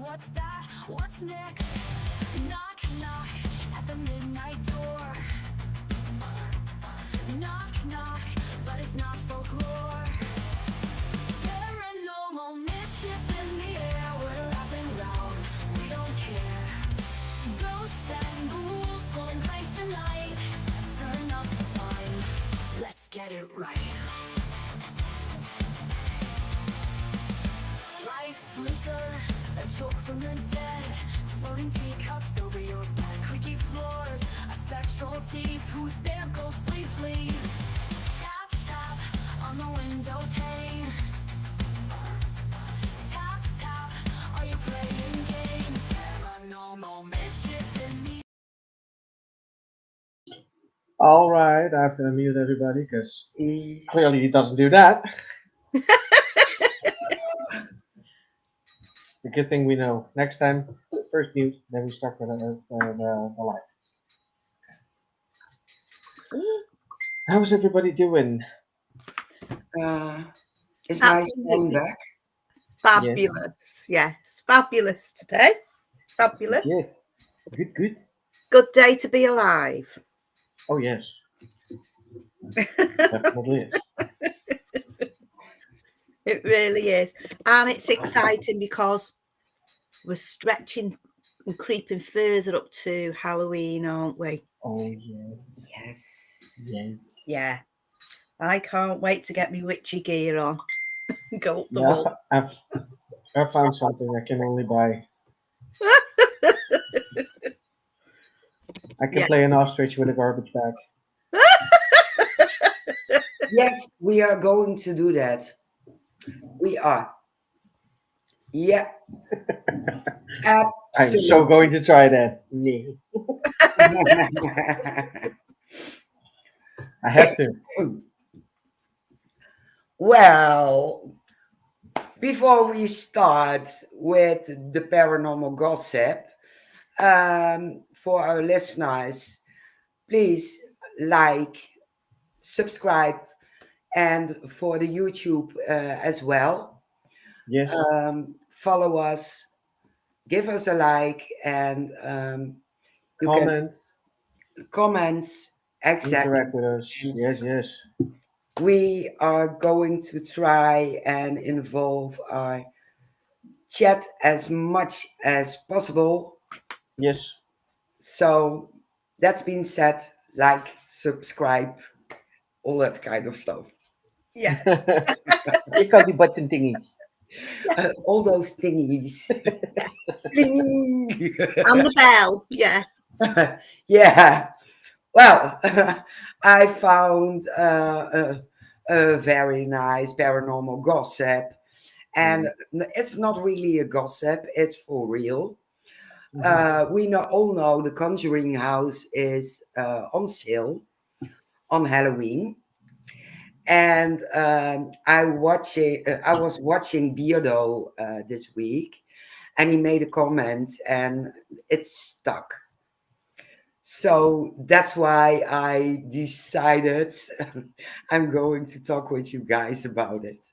What's that? What's next? Knock, knock at the midnight door. Knock, knock, but it's not folklore. Paranormal mischief in the air. We're laughing loud, we don't care. Ghosts and ghouls pulling pranks tonight. Turn up the fun, let's get it right. Lights flicker, a joke from the dead. Floating teacups over your bed. Creaky floors, a spectral tease. Who's there? Ghostly, please. Tap, tap on the window pane. Tap, tap, are you playing games? Paranormal mischief in me. All right, I have to unmute everybody because clearly he doesn't do that. It's a good thing we know. Next time, first mute, then we start with the live. How's everybody doing? Is my sound Absolutely back? fabulous. Yes, fabulous today. Fabulous. Yes. Good, good. Good day to be alive. Oh, yes. Definitely is. It really is. And it's exciting because we're stretching and creeping further up to Halloween, aren't we? Oh, yes. Yes. Yes. Yeah. I can't wait to get my witchy gear on and go up the Yeah, wall. I found something I can only buy. I can Yeah. play an ostrich with a garbage bag. Yes, we are going to do that. We are. Yeah, I'm so absolutely. going to try that. Nee. I have to. Well, before we start with the paranormal gossip, for our listeners, please like, subscribe, and for the YouTube as well. Yes. Follow us, give us a like, and you can Comments. comments exactly. Interact with us. And Yes, yes. we are going to try and involve our chat as much as possible. Yes. So that's being said, like, subscribe, all that kind of stuff. Yeah. You call the button thingies. All those thingies. Fling. And the bell. Yes. Yeah. Well, I found a very nice paranormal gossip. And it's not really a gossip, it's for real. We all know the Conjuring House is on sale on Halloween. And I was watching Beardo this week, and he made a comment, and it stuck. So that's why I decided I'm going to talk with you guys about it.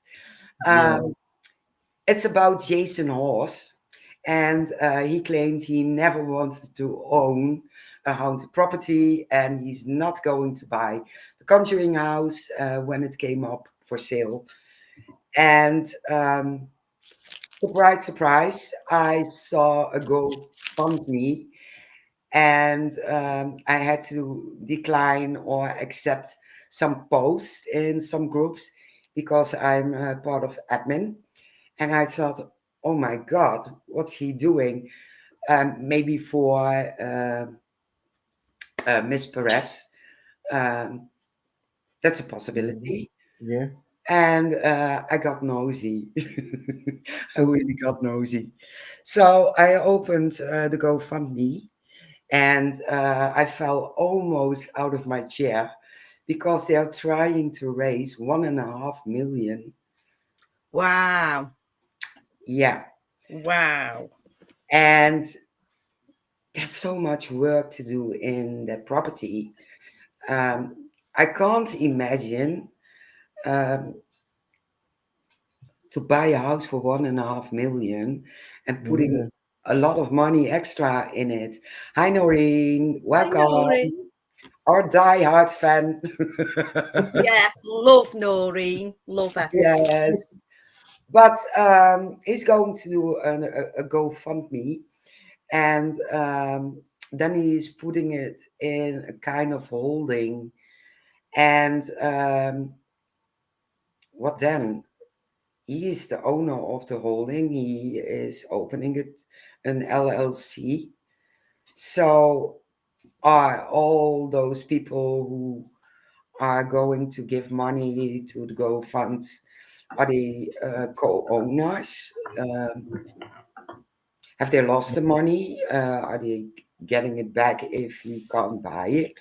Yeah. It's about Jason Hawes, and he claimed he never wanted to own a haunted property, and he's not going to buy the Conjuring House when it came up for sale. And surprise, surprise, I saw a GoFundMe, and I had to decline or accept some posts in some groups because I'm part of admin. And I thought, oh my God, what's he doing? Maybe for Miss Perez. Um, that's a possibility. Yeah. And I got nosy. I really got nosy. So I opened the GoFundMe, and I fell almost out of my chair because they are trying to raise 1.5 million. Wow. Yeah. Wow. And there's so much work to do in that property. Um, I can't imagine um, to buy a house for 1.5 million and putting Yeah. a lot of money extra in it. Hi, Noreen. I know, Welcome. Noreen. Our die-hard fan. Yeah, love Noreen. Love her. Yes. But he's going to do a GoFundMe, and then he's putting it in a kind of holding. And what then? He is the owner of the holding. He is opening it an LLC. So are all those people who are going to give money to the GoFund, are they co-owners? Have they lost the money? Are they getting it back if you can't buy it?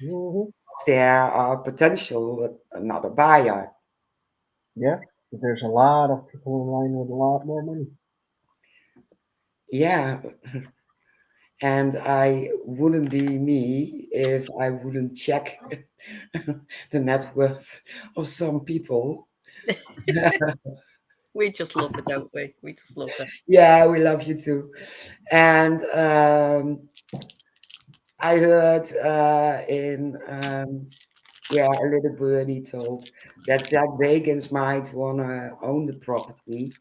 Mhm. There are potential another buyer. Yeah, but there's a lot of people in line with a lot more money. Yeah, and I wouldn't be me if I wouldn't check the net worth of some people. We just love her, don't we? We just love her. Yeah, we love you too. And I heard in yeah, a little birdie told that Zach Bagans might want to own the property.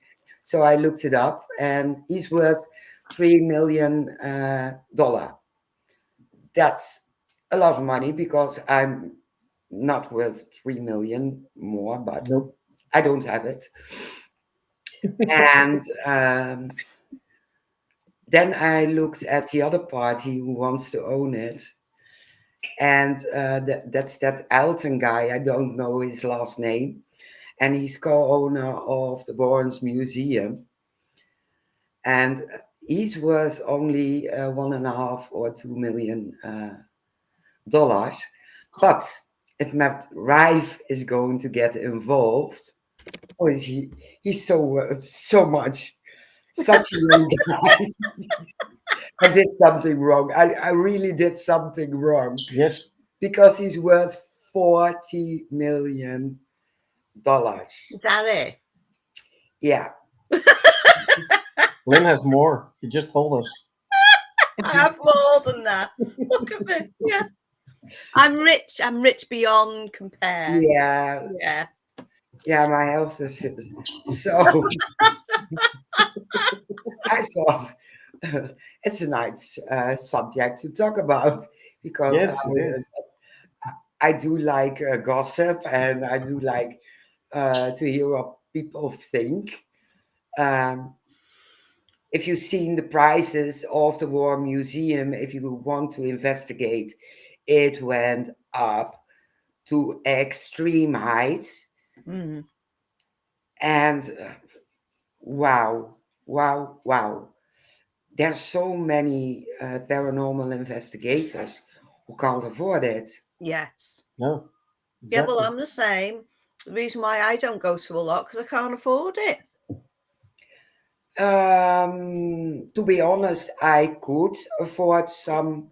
So I looked it up, and he's worth $3 million. That's a lot of money because I'm not worth 3 million more, but Nope. I don't have it. And then I looked at the other party who wants to own it, and that's that Alton guy. I don't know his last name, and he's co-owner of the Barnes Museum, and he's worth only 1.5 or $2 million. But if Matt Rife is going to get involved, oh, he's so worth so much, such a young guy. I did something wrong. I really did something wrong Yes, because he's worth $40 million. Is that it? Yeah. Lynn has more. She just told us. I have more than that. Look at me. Yeah. I'm rich. I'm rich beyond compare. Yeah. Yeah. Yeah, my health is so. I thought it's a nice subject to talk about because Yes, it is. I do like gossip, and I do like to hear what people think. Um, if you've seen the prices of the War Museum, if you want to investigate, it went up to extreme heights. Mm. And wow, wow, wow. There's so many paranormal investigators who can't afford it. Yes. No, Yeah, well, exactly. I'm the same. The reason why I don't go to a lot because I can't afford it. To be honest, I could afford some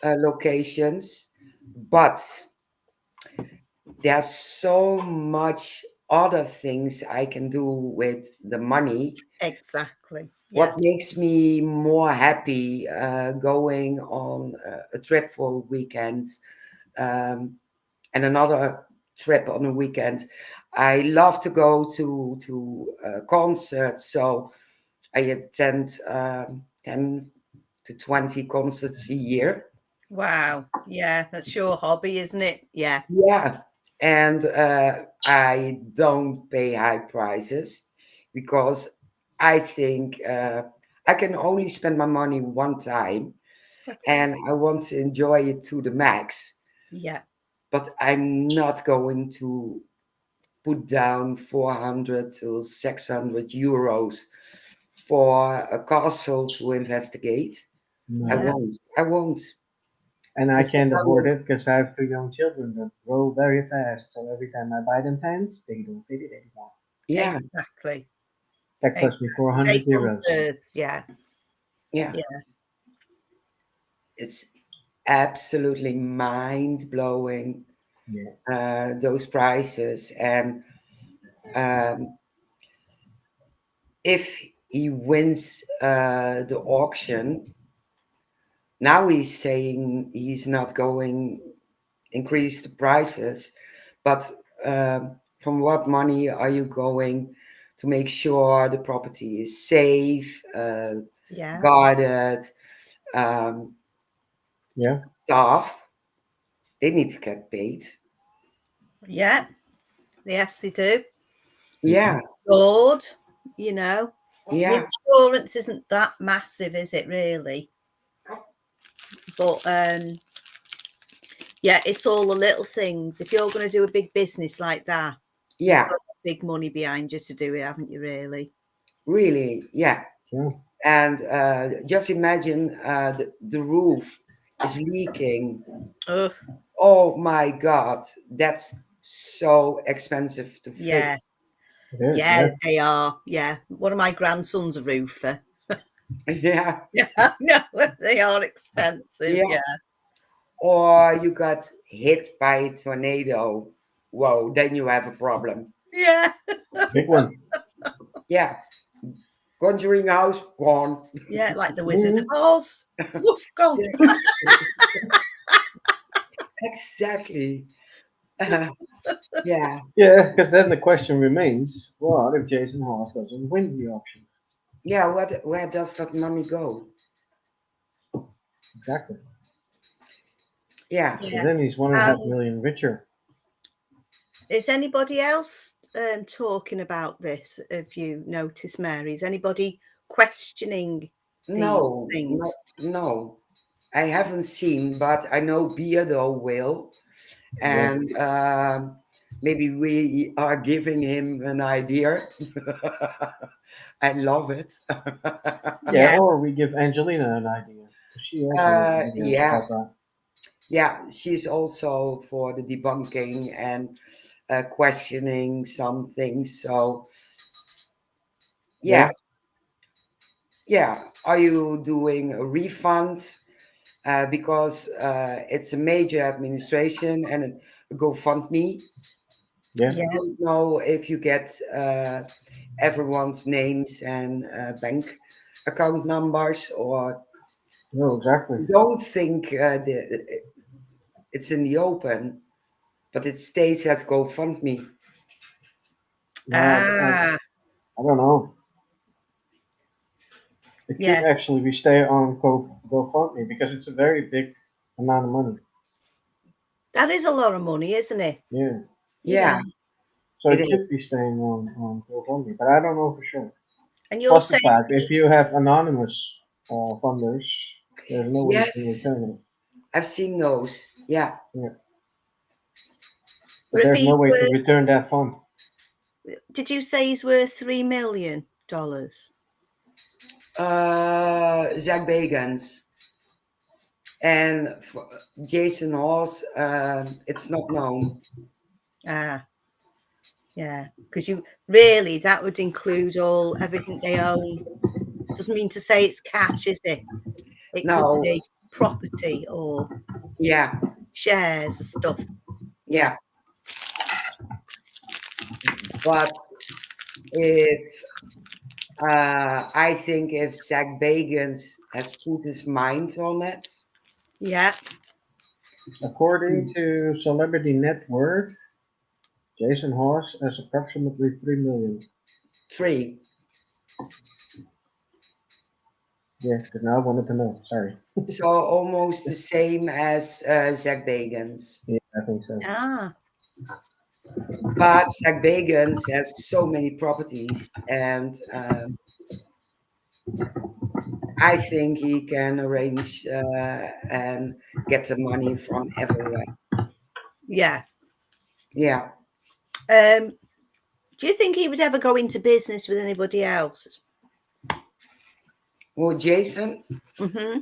locations, but there's so much other things I can do with the money. Exactly. Yeah. What makes me more happy going on a trip for a weekend, um, and another trip on a weekend. I love to go to concerts, so I attend 10 to 20 concerts a year. Wow. Yeah, that's your hobby, isn't it? Yeah. Yeah, and I don't pay high prices because I think I can only spend my money one time, That's it. and I want to enjoy it to the max. Yeah. But I'm not going to put down 400 to 600 euros for a castle to investigate. I No. Yeah. won't. I won't. And For I can't afford 600. it because I have two young children that grow very fast. So every time I buy them pants, they don't fit it anymore. Yeah, Exactly. That cost me Exactly. 400 They come euros. first. Yeah. yeah. Yeah. It's absolutely mind blowing, Yeah. those prices. And um, if he wins the auction. Now he's saying he's not going increase the prices, but from what money are you going to make sure the property is safe, Yeah. guarded, um, Yeah. staff, they need to get paid. Yeah. Yes, they do. Yeah, Lord, you know, the yeah, insurance isn't that massive, is it really? But yeah, it's all the little things. If you're going to do a big business like that, you've yeah, got big money behind you to do it, haven't you? Really? really, yeah. Yeah. And just imagine the roof is leaking. Oh, Oh my God, that's so expensive to yeah, fix. It is. yeah, Yeah. they are. Yeah, one of my grandsons a roofer. Yeah, Yeah, no, they are expensive. yeah. Yeah, Or you got hit by a tornado. Whoa, then you have a problem. yeah, Big one. Yeah, Conjuring House gone. yeah. Like the Wizard Mhm. of Oz. Woof, gone. Exactly. Yeah, Yeah, because then the question remains: what if Jason Hawes doesn't win the auction? yeah. Where does that money go? Exactly. Yeah. So Yeah. then he's 1.5 million richer. Is anybody else talking about this? Have you noticed, Mary? Is anybody questioning these No, things? no, no. I haven't seen, but I know Beardo will, Yeah. and maybe we are giving him an idea. I love it. Yeah, Yeah. or we give Angelina an idea. She also knows Yeah, about that. yeah. She's also for the debunking and questioning some things. So yeah, Yeah. yeah. Are you doing a refund? Because it's a major administration and a GoFundMe. Yeah. You Yeah. don't know if you get everyone's names and bank account numbers, or No, exactly. you don't think it's in the open, but it stays as GoFundMe. Yeah, Ah, I don't know. It could yes. actually be stay on GoFundMe because it's a very big amount of money. That is a lot of money, isn't it? Yeah. You know, Yeah, So it it could is. be staying on GoFundMe, but I don't know for sure. and you're Plus the saying fact, if you have anonymous funders, there's no way you can Yes, return it. I've seen those. Yeah. Yeah. But there's no Ravi's way to worth, return that fund. did you say he's worth $3 million? Zach Bagans and Jason Hawes, it's not known. Ah, yeah. Because you really, that would include all everything they own. Doesn't mean to say it's cash, is it? It could No, be property or yeah, shares and stuff. Yeah. yeah. But if I think if Zach Bagans has put his mind on it, Yeah. According to Celebrity Net Worth, Jason Hawes has approximately 3 million. 3. Yeah, because now I wanted to know. Sorry. So almost the same as Zach Bagans. Yeah, I think so. Ah, But Zach Bagans has so many properties, and I think he can arrange and get the money from everywhere. yeah. Yeah. Do you think he would ever go into business with anybody else? Well, Jason, Mm-hmm.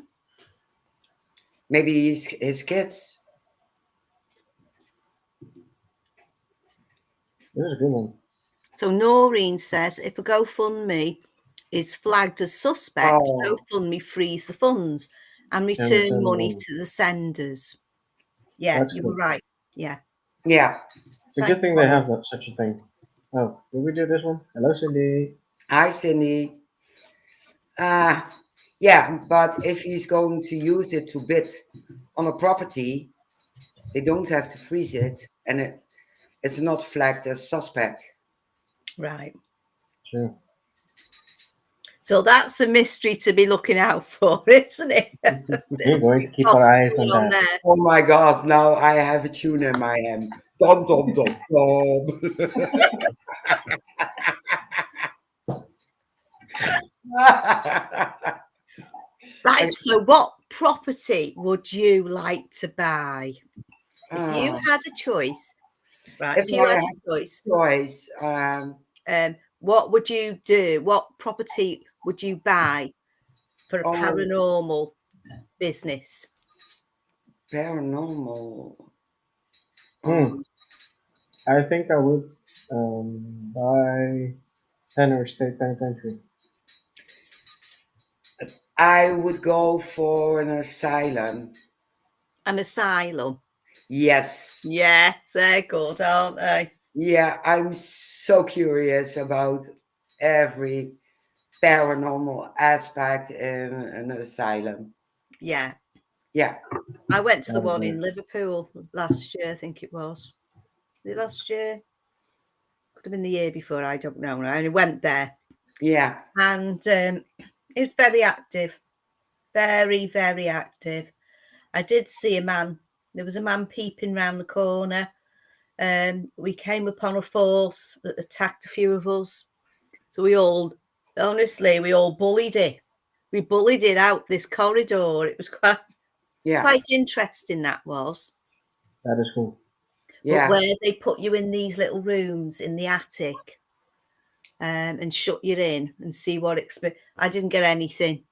maybe his kids. This is a good one. So Noreen says if a GoFundMe is flagged as suspect, Oh, GoFundMe frees the funds and return return money money. to the senders. Yeah, That's you good. were right. Yeah. yeah. It's a Thank good thing they have that, such a thing. Oh, did we do this one? Hello, Cindy. Hi, Cindy. Yeah, but if he's going to use it to bid on a property, they don't have to freeze it, and it's not flagged as suspect. Right. True. So that's a mystery to be looking out for, isn't it? We're going to keep our eyes Possibly on on that. there. Oh my God! Now I have a tune in my hand. Dom dom dom dom. Right. So, what property would you like to buy if you Ah, had a choice? Right. if If you I had have a choice, choice, what would you do? What property would you buy for a oh, paranormal business? paranormal. Hmm. I think I would buy Tanner State Penitentiary. I would go for an asylum. An asylum. Yes. Yes, they're good, aren't they? Yeah, I'm so curious about every paranormal aspect in an asylum. Yeah. Yeah. I went to the That is one right. in Liverpool last year, I think it was. Was it last year? Could have been the year before, I don't know. I only went there. Yeah. And it was very active. Very, very active. I did see a man. There was a man peeping round the corner. We came upon a force that attacked a few of us. So we all bullied it. We bullied it out this corridor. It was Yeah. quite interesting, that was. That is cool. But Yeah. where they put you in these little rooms in the attic and shut you in and see what I didn't get anything.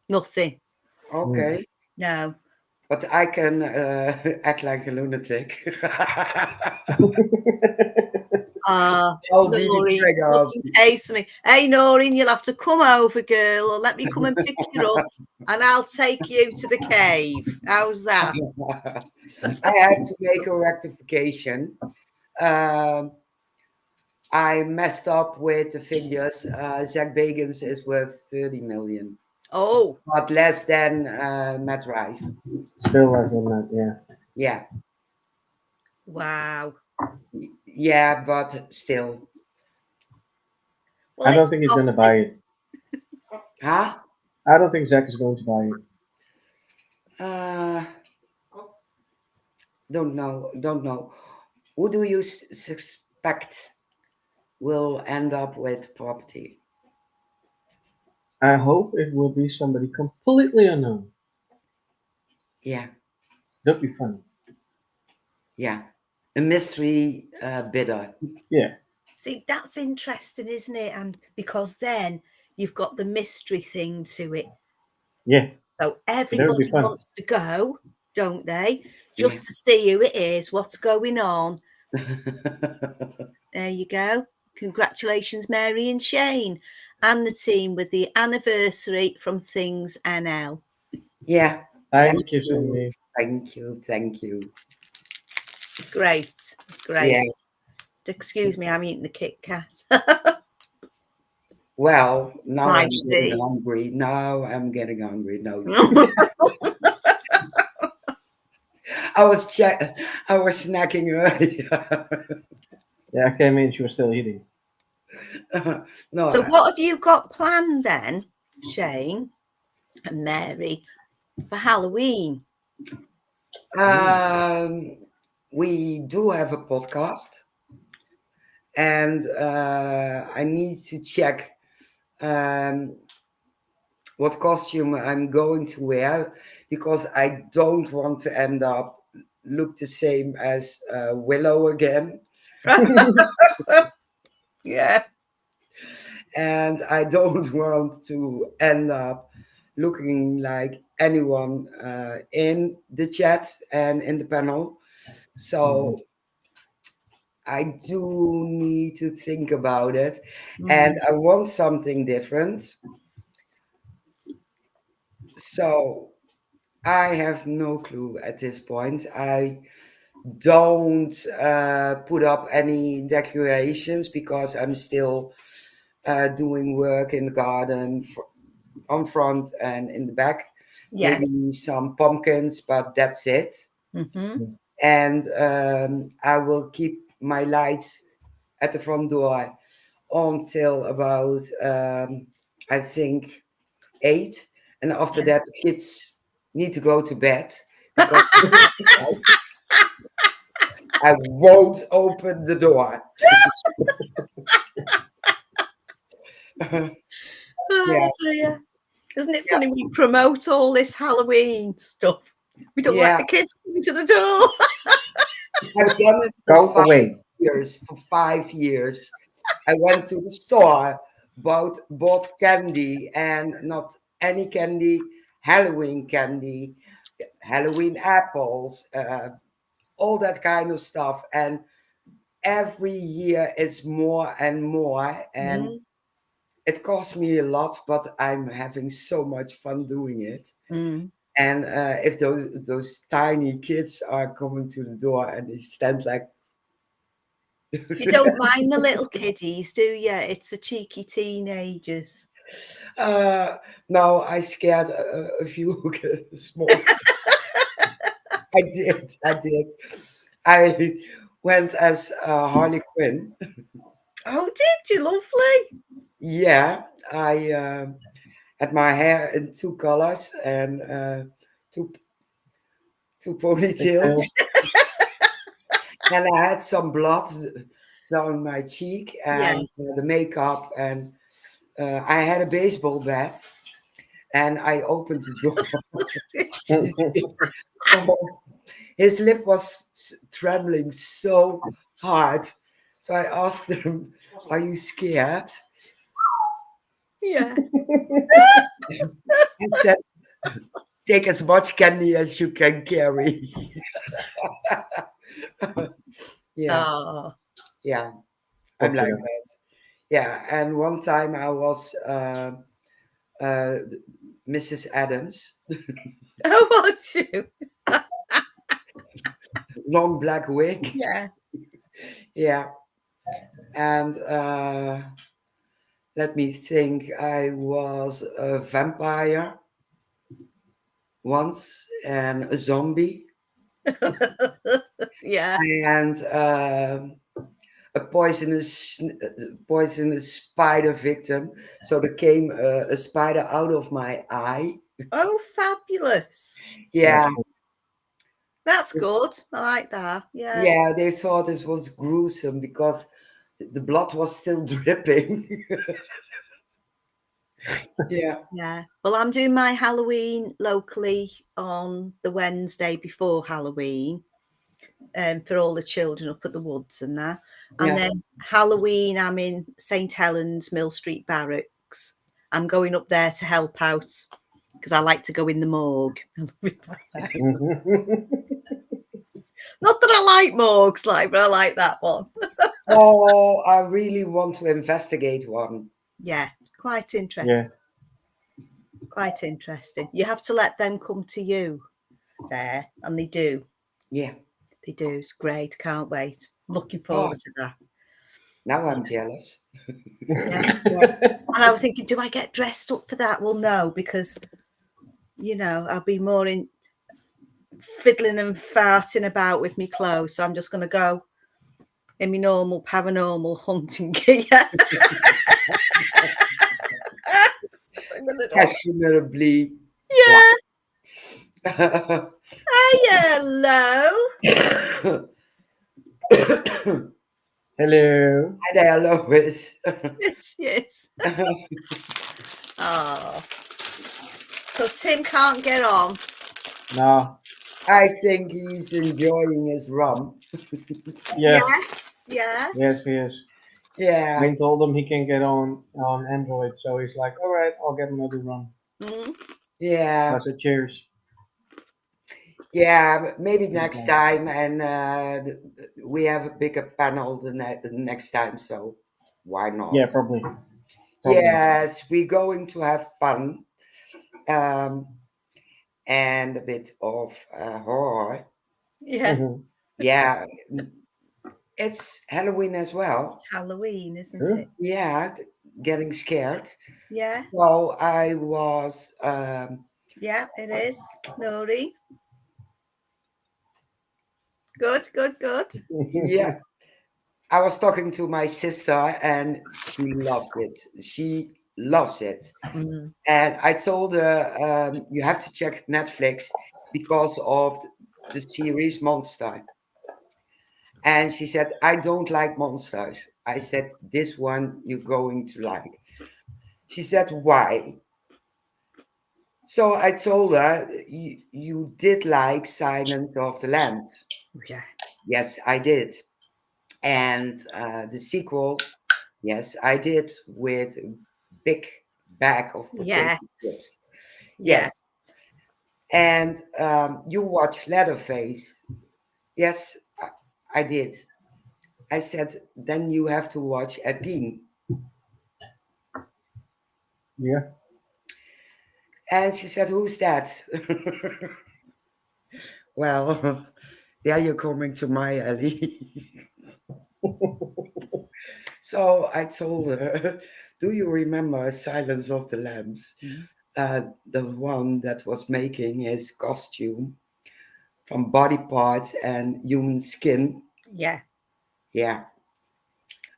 Nothing. Okay. No. But I can act like a lunatic. I'll be Noreen, triggered. nothing pays for me. Hey, Noreen, you'll have to come over, girl, or let me come and pick you up, and I'll take you to the cave. How's that? I have to make a rectification. Um, I messed up with the figures. Zach Bagans is worth 30 million, Oh, but less than Matt Rife. Still less than that, yeah. Yeah. wow. Yeah, but still. Well, I don't it's think he's going to gossip. buy it. Huh? I don't think Zach is going to buy it. Uh, don't know. Don't know. Who do you suspect will end up with property? I hope it will be somebody completely unknown. Yeah. That'd be funny. Yeah. A mystery bidder. Yeah. See, that's interesting, isn't it? And because then you've got the mystery thing to it. Yeah. So That would everybody be fun. wants to go, don't they? Yeah. Just to see who it is, what's going on. There you go. Congratulations, Mary and Shane, and the team with the anniversary from Things NL. Yeah. Thank you, Cindy. Thank you. Thank you. Great. Yeah. Excuse me, I'm eating the Kit Kat. Well, now I I'm getting see. hungry. Now I'm getting hungry. No, I was snacking earlier. Yeah, I came in, she was still eating. No, So what have you got planned then, Shane and Mary, for Halloween? we do have a podcast, and I need to check what costume I'm going to wear, because I don't want to end up look the same as Willow again, Yeah. and I don't want to end up looking like anyone in the chat and in the panel. So I do need to think about it, and I want something different. So I have no clue at this point. I don't put up any decorations because I'm still doing work in the garden on front and in the back. Yeah. Maybe some pumpkins, but that's it. Mm-hmm. And I will keep my lights at the front door until about I think 8, and after Yeah. that the kids need to go to bed because I won't open the door. Oh Yeah, dear. Isn't it yeah, funny we promote all this Halloween stuff? We don't let yeah. the kids come into the door. I've done it for Go away. 5 years. For 5 years, I went to the store, bought candy, and not any candy, Halloween candy, Halloween apples, all that kind of stuff. And every year it's more and more, and Mm, it costs me a lot, but I'm having so much fun doing it. mm. And if those tiny kids are coming to the door and they stand like, You don't mind the little kiddies, do you? It's the cheeky teenagers. no, I scared a few small. I did. I went as Harley Quinn. Oh, did you? Lovely. Yeah, I had my hair in 2 colors and two ponytails, Pigtails. and I had some blood down my cheek Yeah. and the makeup, and I had a baseball bat, and I opened the door. This kid, oh, his lip was trembling so hard. So I asked him, "Are you scared?" Yeah. He said, "Take as much candy as you can carry." Yeah, Oh. yeah, I'm like Popular. that. Yeah, and one time I was uh, Mrs. Adams, Oh, was you? long black wig. Yeah. Yeah, and let me think. I was a vampire once and a zombie Yeah. and a poisonous spider victim. So there came a spider out of my eye. Oh, fabulous. Yeah, That's good. I like that. Yeah. yeah. They thought it was gruesome because the blood was still dripping. Yeah, Yeah. Well, I'm doing my Halloween locally on the Wednesday before Halloween, for all the children up at the woods and that. And yeah. then Halloween, I'm in St Helens, Mill Street Barracks. I'm going up there to help out because I like to go in the morgue. Not that I like morgues, but I like that one. Oh, I really want to investigate one. Yeah, quite interesting. Yeah. Quite interesting. You have to let them come to you there, and they do. Yeah. They do. It's great. Can't wait. Looking Oh, forward to that. now I'm jealous. Yeah, yeah. And I was thinking, do I get dressed up for that? Well, no, because I'll be more in fiddling and farting about with me clothes. So I'm just going to go in my normal paranormal hunting gear. Fashionably. Yeah. Hello. Hello. Hi there, Lois. Yes. Oh. So Tim can't get on. No. I think he's enjoying his rum. Yeah. Yes. Yeah. Yes, he is. Yeah, I told him he can get on Android, so he's like, all right, I'll get another run. Mm. yeah, I said, cheers. yeah. Maybe He's next fine. time, and we have a bigger panel the next time. So why not? Yeah, probably. Yes, we're going to have fun, um, and a bit of horror. Yeah. Mhm. Yeah, It's Halloween as well. It's Halloween, isn't Sure. it? Yeah, getting scared. Yeah, So I was, yeah, it is. Nori. Good, good, good. yeah, I was talking to my sister and she loves it. She loves it. Mm. And I told her, you have to check Netflix because of the series Monster. And she said, I don't like monsters. I said, this one you're going to like. She said, why? So I told her, you did like Silence of the Lambs. Yeah, Yes, I did. And the sequels, yes, I did with a big bag of potato yes, chips. yeah. Yes. And you watch Leatherface. Yes, I did. I said, then you have to watch Ed Gein. Yeah. And she said, who's that? Well, yeah, you're coming to my alley. So I told her, do you remember Silence of the Lambs? Mm. The one that was making his costume from body parts and human skin. Yeah, Yeah.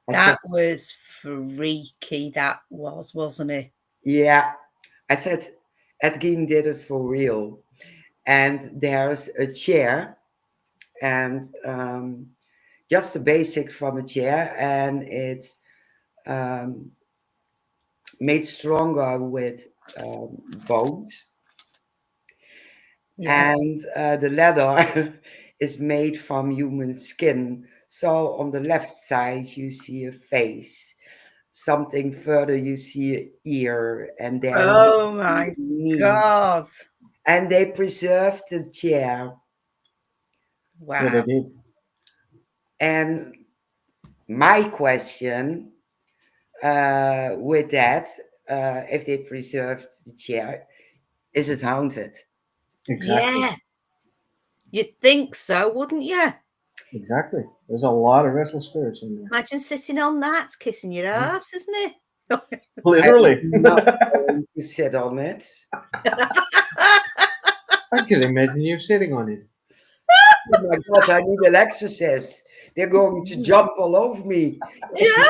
I said, that was freaky. That was, wasn't it? yeah. I said, Ed Gein did it for real. And there's a chair and just the basic from a chair, and it's um, made stronger with bones. Yeah. And the leather is made from human skin. So on the left side, you see a face. Something further, you see an ear, and then you Oh see my a knee. God. And they preserved the chair. Yeah, they Wow. did. And my question with that, if they preserved the chair, is it haunted? Exactly. Yeah. You'd think so, wouldn't you? Exactly. There's a lot of restless spirits in there. Imagine sitting on that. It's kissing your ass, isn't it? Literally. I'm not going to sit on it. I can imagine you sitting on it. Oh my God, I need an exorcist. They're going to jump all over me. Yeah.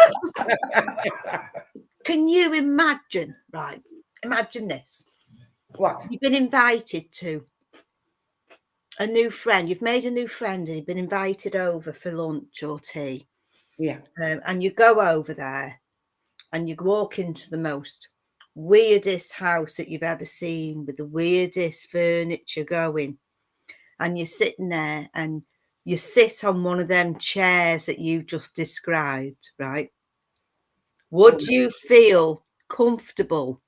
Can you imagine? Right. Imagine this. What? You've been invited to a new friend. You've made a new friend and you've been invited over for lunch or tea. Yeah. And you go over there and you walk into the most weirdest house that you've ever seen with the weirdest furniture going. And you're sitting there and you sit on one of them chairs that you just described, right? Oh, Would you feel comfortable?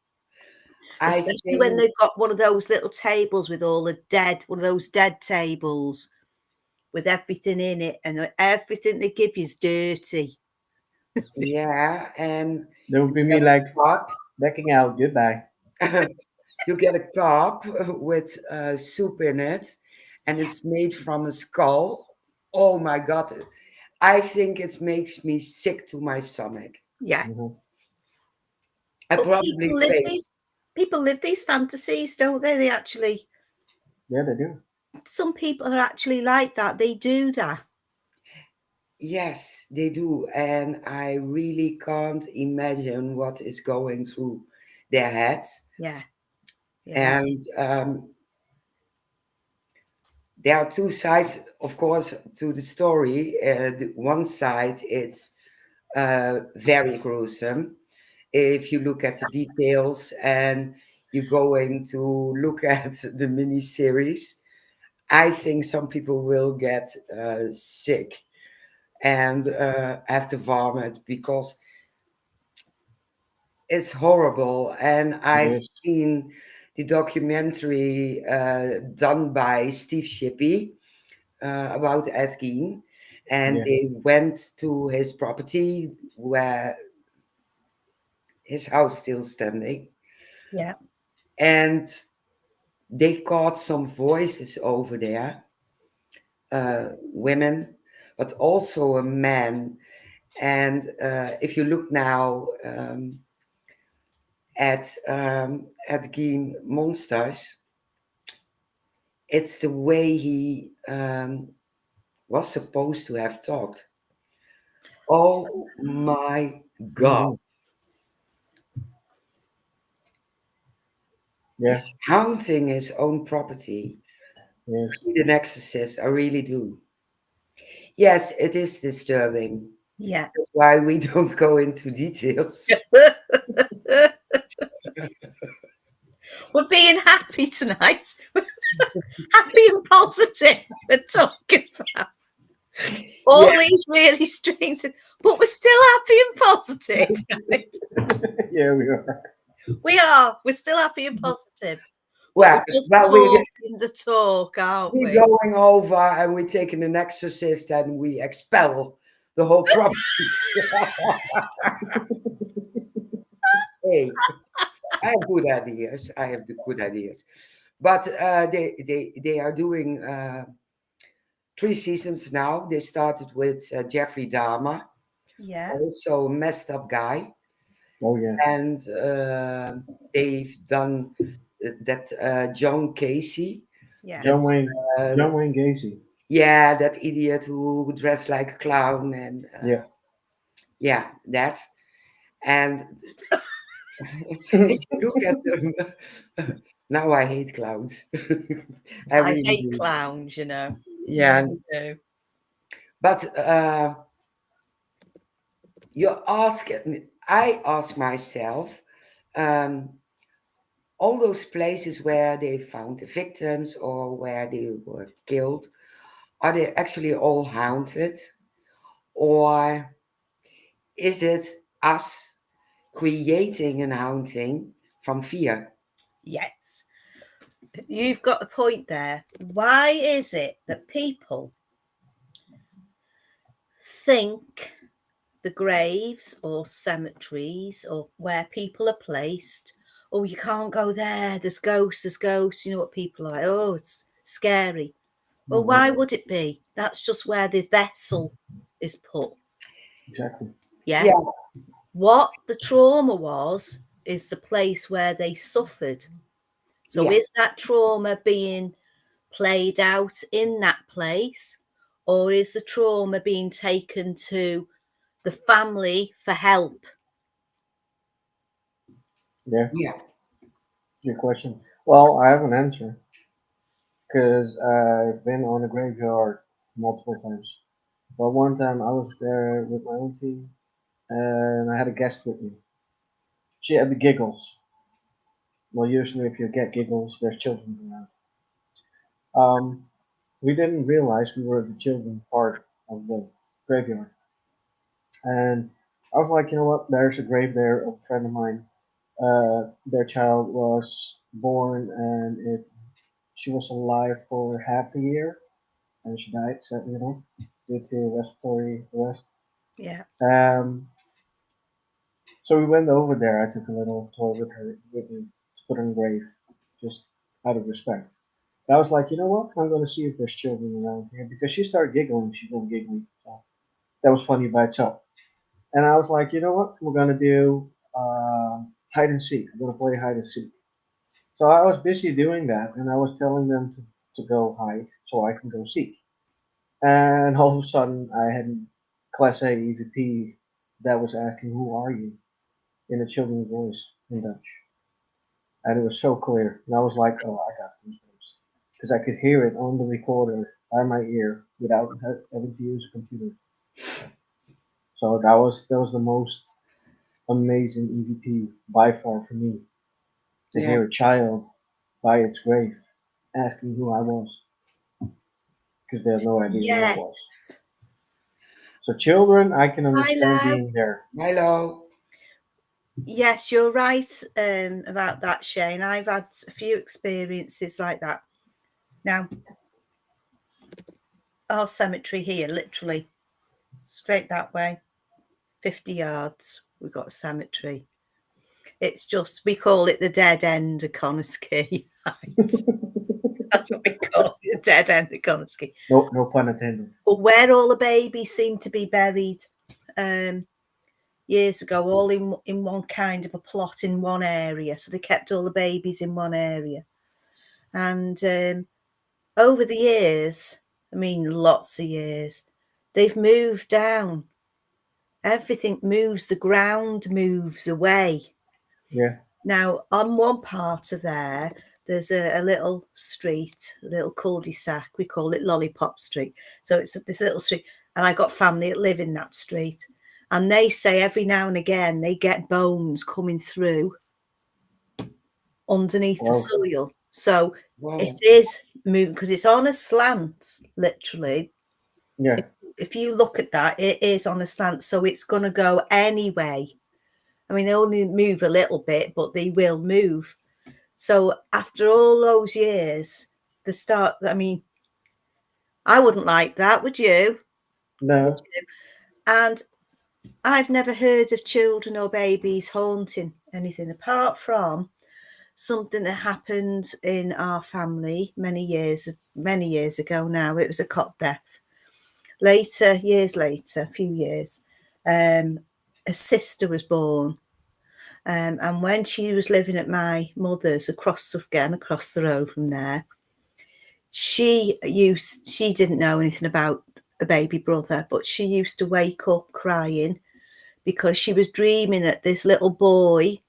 I Especially when think, they've got one of those little tables with all the dead, one of those dead tables with everything in it, and everything they give you is dirty. yeah, and There would you be me get like a cup. backing out. Goodbye. You get a cup with soup in it, and it's made from a skull. Oh my God. I think it makes me sick to my stomach. Yeah. Mhm. I But probably faint. people live these fantasies, don't they? They actually, Yeah, they do. some people are actually like that. They do that. Yes, they do. And I really can't imagine what is going through their heads. Yeah. Yeah. And there are two sides, of course, to the story. One side, it's very gruesome. If you look at the details and you're going to look at the mini series, I think some people will get sick and have to vomit because it's horrible. And It I've is. seen the documentary done by Steve Shippey about Ed Gein, and Yeah. they went to his property where his house still standing, Yeah. and they caught some voices over there, women, but also a man. And if you look now at Game Monsters, it's the way he was supposed to have talked. Oh my God. Mhm. Yeah. He's haunting his own property. Yes. I need an exorcist, I really do. Yes, it is disturbing. Yeah. That's why we don't go into details. We're being happy tonight. Happy and positive. We're talking about all Yeah. these really strange, but we're still happy and positive. Yeah, we are. We are. We're still happy and positive. But Well, we're just well, talking the talk, aren't we're we? going over and we're taking an exorcist and we expel the whole property. Hey, I have good ideas. I have the good ideas. But they are doing 3 seasons now. They started with Jeffrey Dahmer, Yeah. also a messed up guy. Oh yeah. And they've done that John Casey. Yeah. John Wayne. Uh, John Wayne Gacy. yeah, that idiot who dressed like a clown. And Yeah. yeah, that. And if you look at them, now I hate clowns. I I really hate do. clowns, you know. Yeah, I do. but I ask myself, um, all those places where they found the victims or where they were killed, are they actually all haunted? Or is it us creating an haunting from fear? Yes. You've got a point there. Why is it that people think the graves or cemeteries or where people are placed, oh, you can't go there, there's ghosts, you know what people are like, oh, it's scary. Well, Mhm. why would it be? That's just where the vessel is put. Exactly. Yeah. Yeah, What the trauma was is the place where they suffered. So yeah, is that trauma being played out in that place, or is the trauma being taken to the family for help? Yeah. yeah, Good question. Well, I have an answer because I've been on a graveyard multiple times. But one time I was there with my auntie and I had a guest with me. She had the giggles. Well, usually if you get giggles, there's children around. We didn't realize we were the children part of the graveyard. And I was like, you know what? There's a grave there of a friend of mine. Their child was born and she was alive for half a year and she died, so, due to respiratory arrest. Yeah. So we went over there. I took a little toy with me to put in the grave, just out of respect. And I was like, you know what? I'm gonna see if there's children around here because she started giggling. She was giggling. So that was funny by itself. And I was like, you know what? We're gonna do hide and seek. We're gonna play hide and seek. So I was busy doing that, and I was telling them to go hide so I can go seek. And all of a sudden, I had Class A EVP that was asking, "Who are you?" in a children's voice in Dutch, and it was so clear. And I was like, "Oh, I got goosebumps," because I could hear it on the recorder by my ear without having to use a computer. So that was the most amazing EVP by far for me to yeah, hear a child by its grave asking who I was because they had no idea who I was. Yes. So children, I can Hi, understand love. being there. hello. Yes, you're right about that, Shane. I've had a few experiences like that. Now, our cemetery here, literally straight that way, 50 yards, we've got a cemetery. It's just, we call it the dead end of Connors Quay. Right? That's what we call it, a dead end of Gonski. No pun intended. But where all the babies seem to be buried years ago, all in one kind of a plot in one area. So they kept all the babies in one area. And over the years, I mean, lots of years, they've moved down. Everything moves, the ground moves away. Yeah. Now, on one part of there's a little street, a little cul-de-sac. We call it Lollipop Street. So it's this little street. And I got family that live in that street. And they say every now and again they get bones coming through underneath the Wow. soil. So Wow. it is moving because it's on a slant, literally. Yeah. If you look at that, it is on a slant. So it's going to go anyway. I mean, they only move a little bit, but they will move. So after all those years, I mean, I wouldn't like that, would you? No. Would you? And I've never heard of children or babies haunting anything apart from something that happened in our family many years ago now. It was a cot death. Years later, a few years, a sister was born. And when she was living at my mother's across the road from there, she didn't know anything about a baby brother, but she used to wake up crying because she was dreaming that this little boy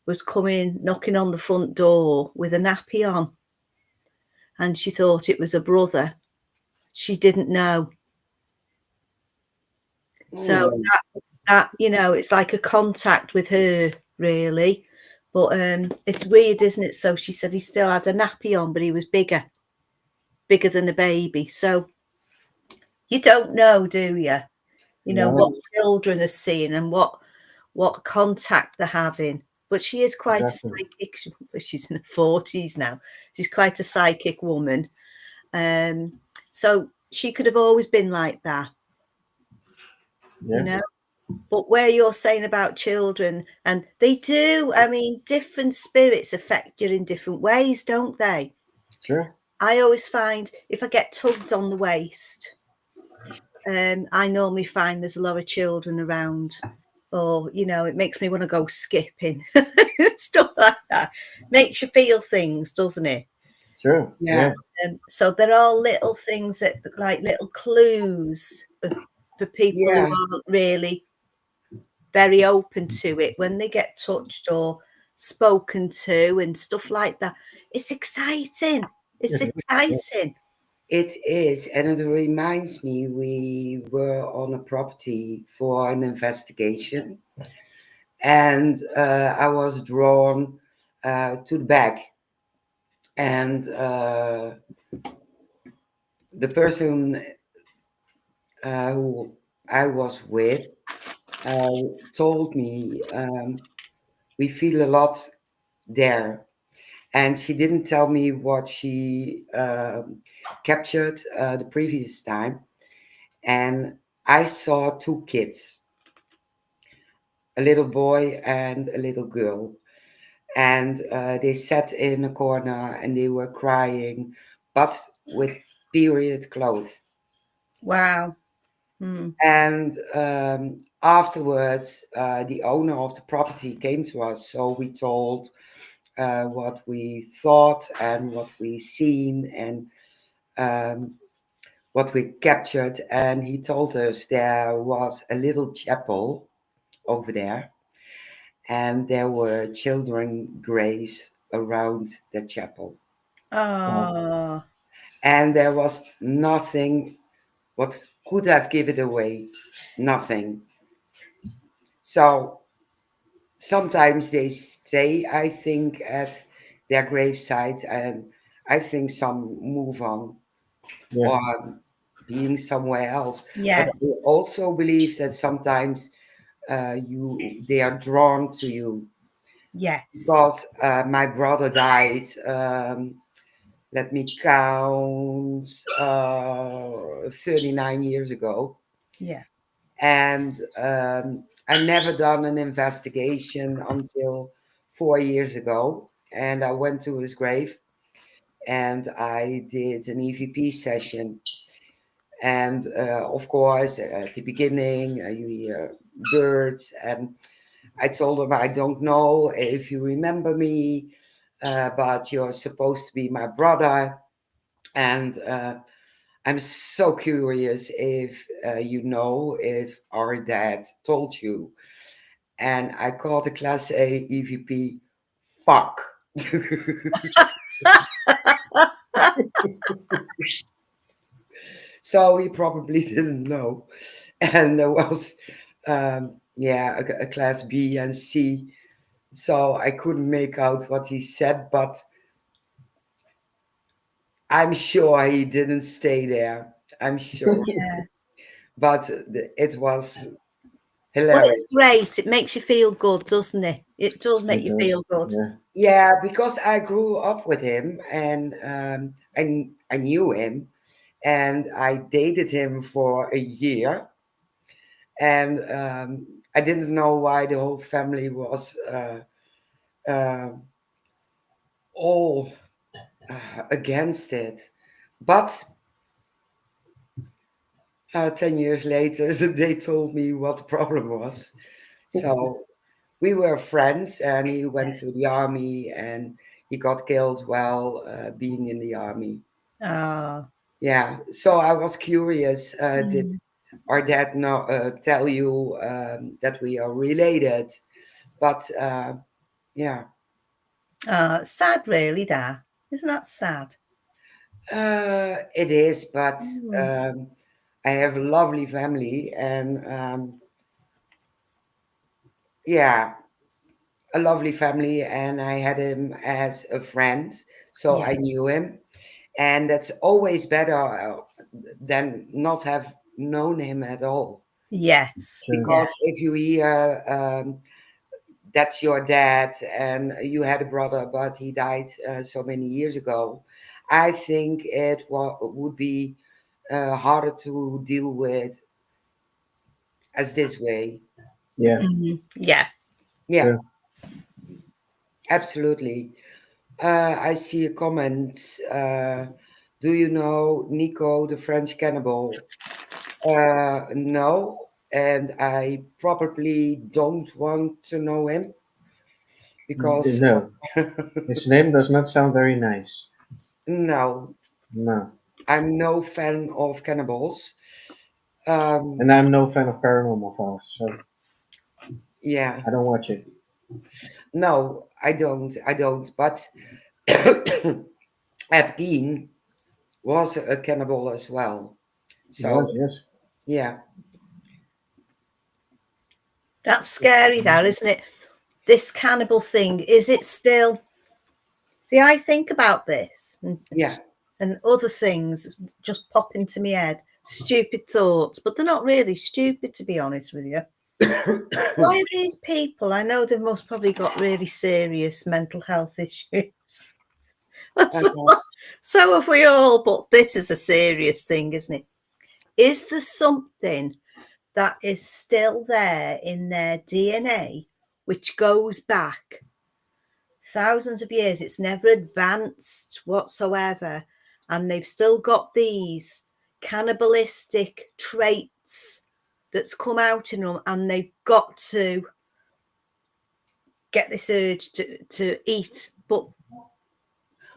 was coming, knocking on the front door with a nappy on. And she thought it was a brother. She didn't know. So that it's like a contact with her, really. But it's weird, isn't it? So she said he still had a nappy on, but he was bigger than a baby. So you don't know, do you? You know No. what children are seeing and what contact they're having. But she is quite Exactly. a psychic. She's in her 40s now. She's quite a psychic woman. So she could have always been like that. Yeah. You know. But where you're saying about children, and they do, I mean, different spirits affect you in different ways, don't they? Sure. I always find if I get tugged on the waist, I normally find there's a lot of children around, or it makes me want to go skipping, stuff like that. Makes you feel things, doesn't it? Sure. Yeah. So there are little things that like little clues for people who aren't really very open to it when they get touched or spoken to and stuff like that. It's exciting. It's exciting. It is, and it reminds me we were on a property for an investigation, and I was drawn to the back, and the person who I was with told me we feel a lot there. And she didn't tell me what she captured the previous time. And I saw two kids, a little boy and a little girl. And they sat in a corner and they were crying, but with period clothes. Wow. And afterwards, the owner of the property came to us. So we told what we thought and what we seen and what we captured. And he told us there was a little chapel over there, and there were children graves around the chapel. Oh, And there was nothing what could have given it away. Nothing. So sometimes they stay, I think, at their gravesite, and I think some move on Yeah. or being somewhere else. yes, But I also believe that sometimes they are drawn to you yes, because my brother died. Let me count, 39 years ago. yeah. And I never done an investigation until 4 years ago. And I went to his grave, and I did an EVP session. And of course, at the beginning, you hear birds, and I told him, I don't know if you remember me, but you're supposed to be my brother. And I'm so curious if you know if our dad told you. And I called the Class A EVP fuck. So he probably didn't know. And there was, yeah, a Class B and C. So I couldn't make out what he said, but I'm sure he didn't stay there. I'm sure. Yeah. But it was Well, hilarious. it's great. It makes you feel good, doesn't it? It does make It you does. feel good. Yeah. Yeah, because I grew up with him, and I knew him, and I dated him for a year, and I didn't know why the whole family was uh, all against it. But 10 years later, they told me what the problem was. So we were friends, and he went to the army, and he got killed while being in the army. Oh. Yeah. So I was curious. Did Mm. our dad tell you that we are related? But yeah, It's sad, really, that. Isn't that sad? it is. But Mm. I have a lovely family, and yeah, a lovely family, and I had him as a friend, so Yeah. I knew him, and that's always better than not have known him at all. Yes. True. Yeah. Because if you hear that's your dad and you had a brother, but he died so many years ago, I think it would be harder to deal with as this way. Yeah. Yeah. Yeah, True. absolutely. I see a comment. Do you know Nico, the French cannibal? No, and I probably don't want to know him because No. His name does not sound very nice. no, No. I'm no fan of cannibals. Um, And I'm no fan of paranormal files, so yeah, I don't watch it. no, I don't. I don't. But Ed Gein was a cannibal as well. He So was, yes. yeah, That's scary, that, isn't it? This cannibal thing, is it still? See, I think about this yeah. and other things just pop into my head. Stupid thoughts, but they're not really stupid, to be honest with you. Why are these people? I know they've most probably got really serious mental health issues. so, Uh, so have we all, but this is a serious thing, isn't it? Is there something that is still there in their DNA which goes back thousands of years? It's never advanced whatsoever, and they've still got these cannibalistic traits that's come out in them, and they've got to get this urge to eat. But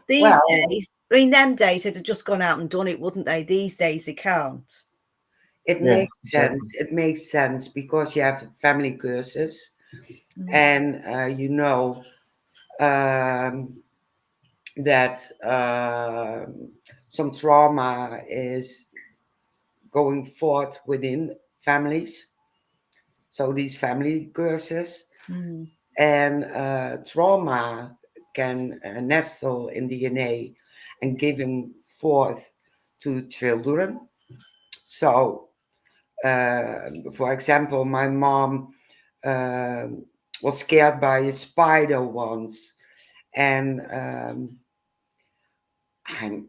these well, days, I mean, them days they'd have just gone out and done it, wouldn't they? These days they can't. it Yeah, makes exactly. sense. It makes sense because you have family curses, Mm. and you know um, that some trauma is going forth within families. So these family curses Mm. and trauma can nestle in DNA and giving forth to children. So, for example, my mom um was scared by a spider once, and I'm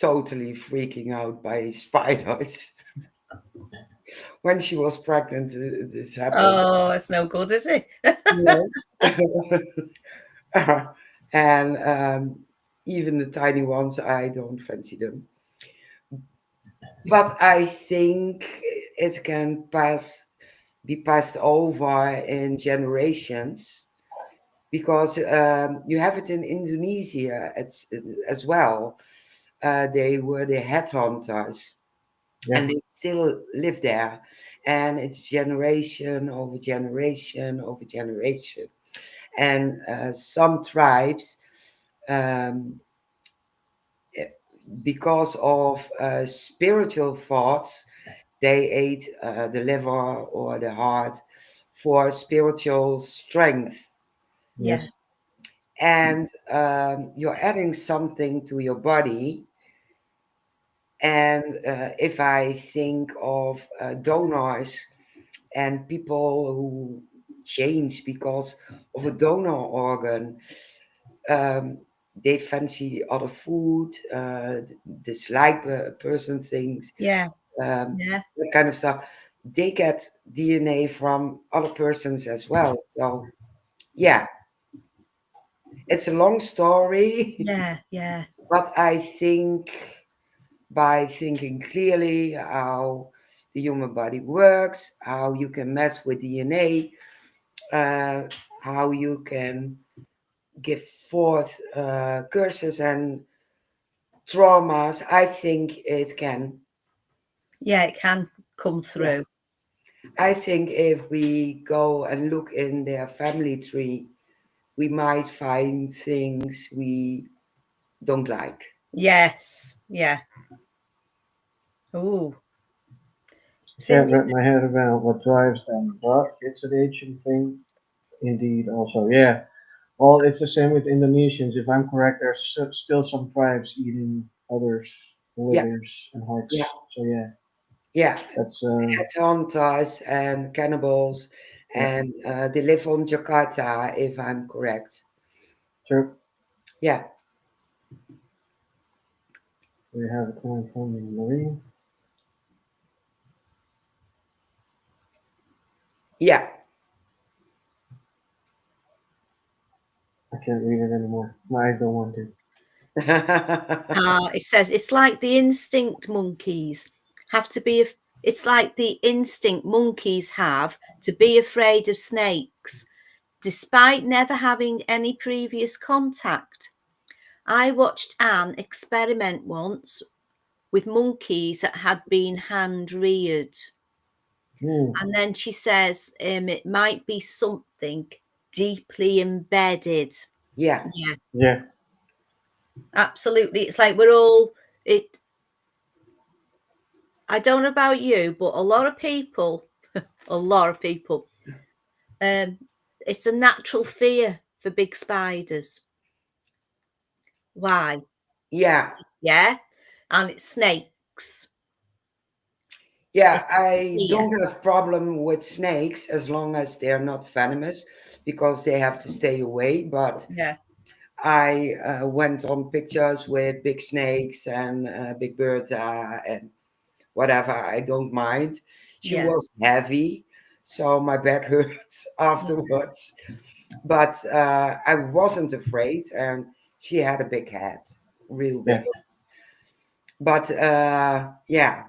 totally freaking out by spiders. When she was pregnant, this happened. Oh, it's no good, is it? No. And Even the tiny ones, I don't fancy them. But I think it can be passed over in generations because you have it in Indonesia as well. They were the headhunters Yeah. and they still live there. And it's generation over generation over generation. And some tribes, um, eh, because of spiritual thoughts, they ate the liver or the heart for spiritual strength. Yeah. Yes. And you're adding something to your body. And if I think of donors and people who change because of a donor organ, um, they fancy other food, dislike a person things, Yeah. Yeah. that kind of stuff. They get DNA from other persons as well. So, yeah, it's a long story, Yeah. Yeah. but I think by thinking clearly how the human body works, how you can mess with DNA, uh, how you can give forth curses and traumas, I think it can. Yeah. It can come Yeah. through. I think if we go and look in their family tree, we might find things we don't like. Yes. Yeah. Oh, Can't Cindy wrap said, my head around what drives them, but it's an ancient thing indeed. Also, yeah. Well, it's the same with Indonesians. If I'm correct, there's still some tribes eating others' Yeah, livers and yeah, hearts. So yeah, yeah. that's Headhunters and cannibals, yeah, and they live on Jakarta, if I'm correct. true. Yeah, We have a comment from Marie. yeah. I can't read it anymore. My eyes don't want to. it says it's like the instinct monkeys have to be. It's like the instinct monkeys have to be afraid of snakes, despite never having any previous contact. I watched Anne experiment once with monkeys that had been hand reared. Hmm. And then she says it might be something deeply embedded. Yeah, Yeah, Yeah, absolutely. It's like we're all it. I don't know about you, but a lot of people, a lot of people, um, it's a natural fear for big spiders. Why? yeah, Yeah, and it's snakes. yeah. It's I fear. don't have problem with snakes as long as they're not venomous, because they have to stay away. But Yeah, I went on pictures with big snakes and big birds and whatever. I don't mind. She yeah, was heavy, so my back hurts afterwards. But I wasn't afraid, and she had a big head, real big. yeah. But yeah,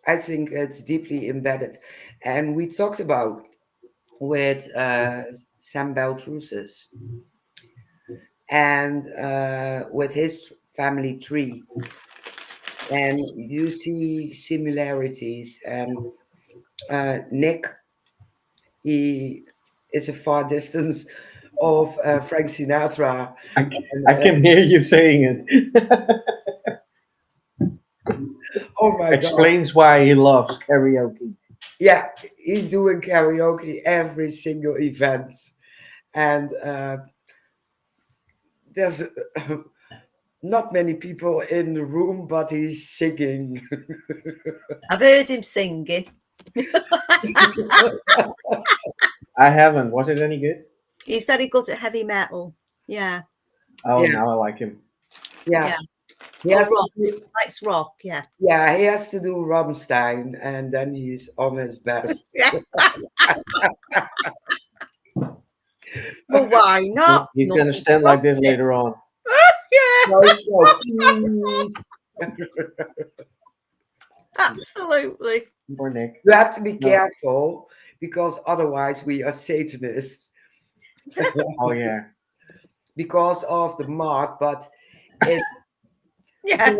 I think it's deeply embedded. And we talked about with Sam Beltrusis and with his family tree. And you see similarities. And Nick, he is a far distance of Frank Sinatra. I, And, I can hear you saying it. oh my God. Explains why he loves karaoke. Yeah, he's doing karaoke every single event. And there's not many people in the room, but he's singing. I've heard him singing. I haven't. Was it any good? He's very good at heavy metal. Yeah, Oh, Yeah, now I like him. yeah. yeah. He Or has to rock. do, Likes rock. Yeah. yeah, he has to do Rammstein, and then he's on his best. Yeah. Well, why not? He's gonna Nothing to stand stop like this it. later on. Yeah, So please, absolutely. Or Nick. you have to be No. careful because otherwise we are Satanists Oh yeah. because of the mark. But it Yeah.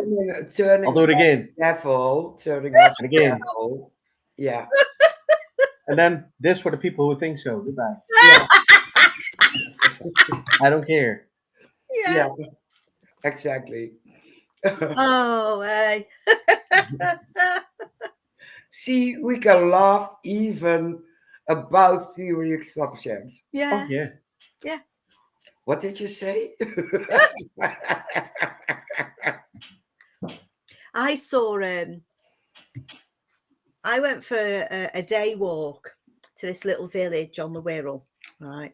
turning I'll do it off again the devil, turning off and the again. devil. Yeah, And then this for the people who think so. Goodbye. yeah, I don't care. Yeah. yeah, exactly. Oh, hey. See, we can laugh even about serious subjects. Oh Yeah. yeah. Yeah. What did you say? I saw I went for a day walk to this little village on the Wirral, right?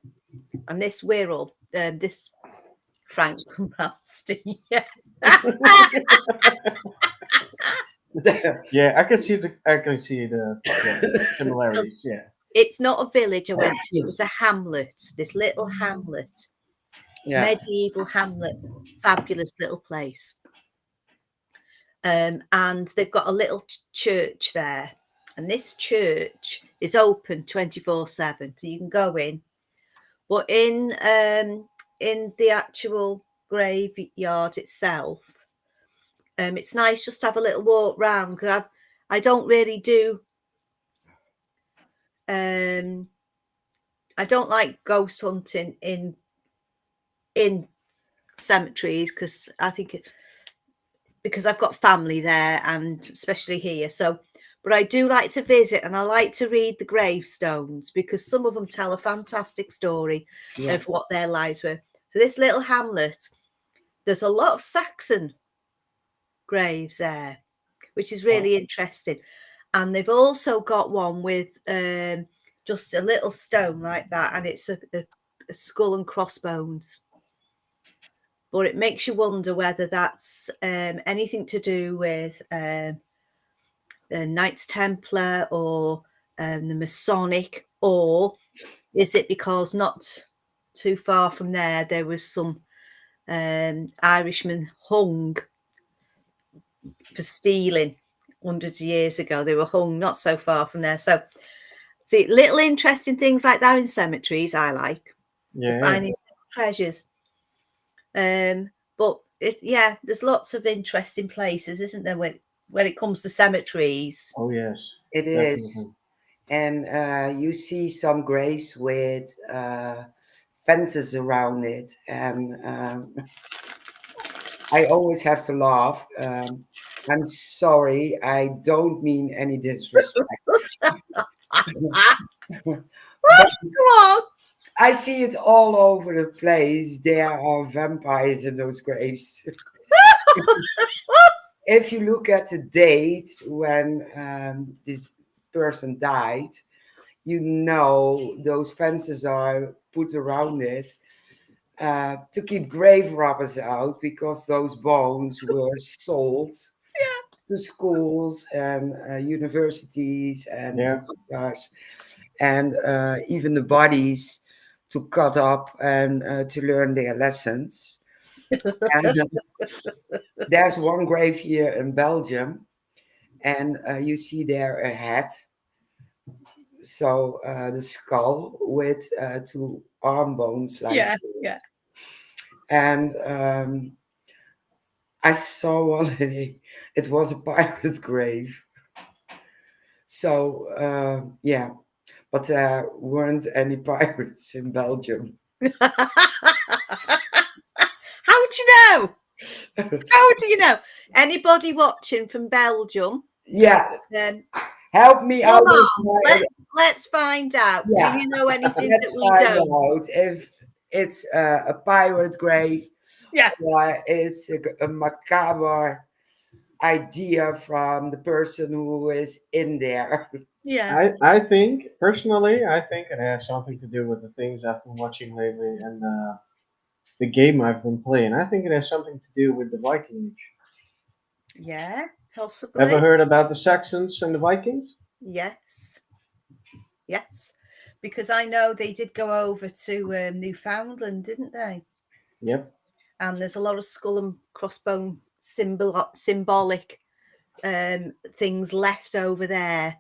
And this Wirral, this Frank from Ramsey, yeah. Yeah, I can see the similarities. Yeah. It's not a village I went to, it was a hamlet, this little hamlet, Yeah. medieval hamlet, fabulous little place. And they've got a little church there. And this church is open 24/7. So you can go in. But in the actual graveyard itself, it's nice just to have a little walk round because I don't really do I don't like ghost hunting in cemeteries because I think because I've got family there and especially here. So, but I do like to visit and I like to read the gravestones because some of them tell a fantastic story Yeah. of what their lives were. So this little hamlet, there's a lot of Saxon graves there, which is really interesting. And they've also got one with just a little stone like that, and it's a skull and crossbones. But it makes you wonder whether that's anything to do with the Knights Templar or the Masonic, or is it because not too far from there was some Irishmen hung for stealing hundreds of years ago. They were hung not so far from there. So, see, little interesting things like that in cemeteries I like to find these treasures. But there's lots of interesting places, isn't there, when it comes to cemeteries? Oh yes. It is. Definitely. And you see some graves with fences around it. And I always have to laugh. I'm sorry, I don't mean any disrespect. But Come on. I see it all over the place. There are vampires in those graves. If you look at the date when this person died, you know those fences are put around it to keep grave robbers out because those bones were sold to schools and universities and to Yeah. doctors, and even the bodies to cut up and to learn their lessons. And there's one grave here in Belgium, and you see there a head. So the skull with two arm bones like Yeah, this. yeah. And I saw one day, it was a pirate grave. So yeah, but there weren't any pirates in Belgium. How do you know? How do you know? Anybody watching from Belgium? Yeah, Um, help me out come with on, my. let's find out. Yeah, Do you know anything let's that we find don't? out if it's a pirate grave Yeah. or it's a macabre idea from the person who is in there. Yeah. I think personally, I think it has something to do with the things I've been watching lately and the game I've been playing. I think it has something to do with the Viking Age. Yeah, possibly. Ever heard about the Saxons and the Vikings? Yes. Yes. Because I know they did go over to Newfoundland, didn't they? Yep. and there's a lot of skull and crossbone symbolic things left over there,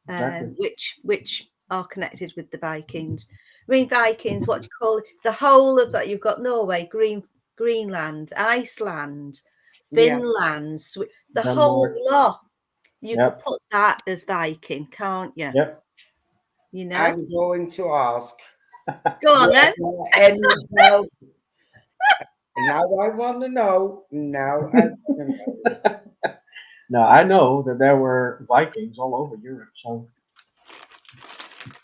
Exactly. which are connected with the Vikings. I mean, Vikings, what do you call it? The whole of that. You've got Norway, Greenland, Iceland, Yeah. Finland, the whole Denmark. lot. You could Yep. put that as Viking, can't you? Yep. You know. I'm going to ask. Go on then. Any bells? Now I want to know. Now I want to know. Now I know that there were Vikings all over Europe, so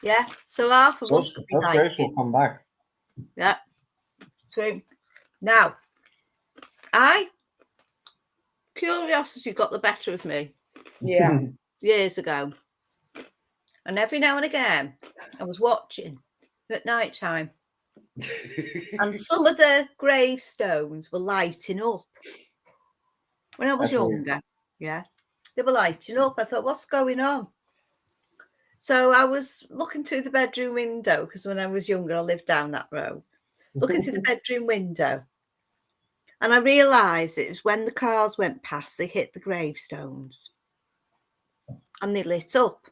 Yeah. So half of us those could be graves will Vikings. come back. Yeah. So now, curiosity got the better of me Yeah. years ago, and every now and again, I was watching at night time, and some of the gravestones were lighting up. When I was That's weird. younger, yeah, they were lighting up. I thought, what's going on? So I was looking through the bedroom window, because when I was younger, I lived down that road. Looking through the bedroom window, and I realised it was when the cars went past, they hit the gravestones and they lit up.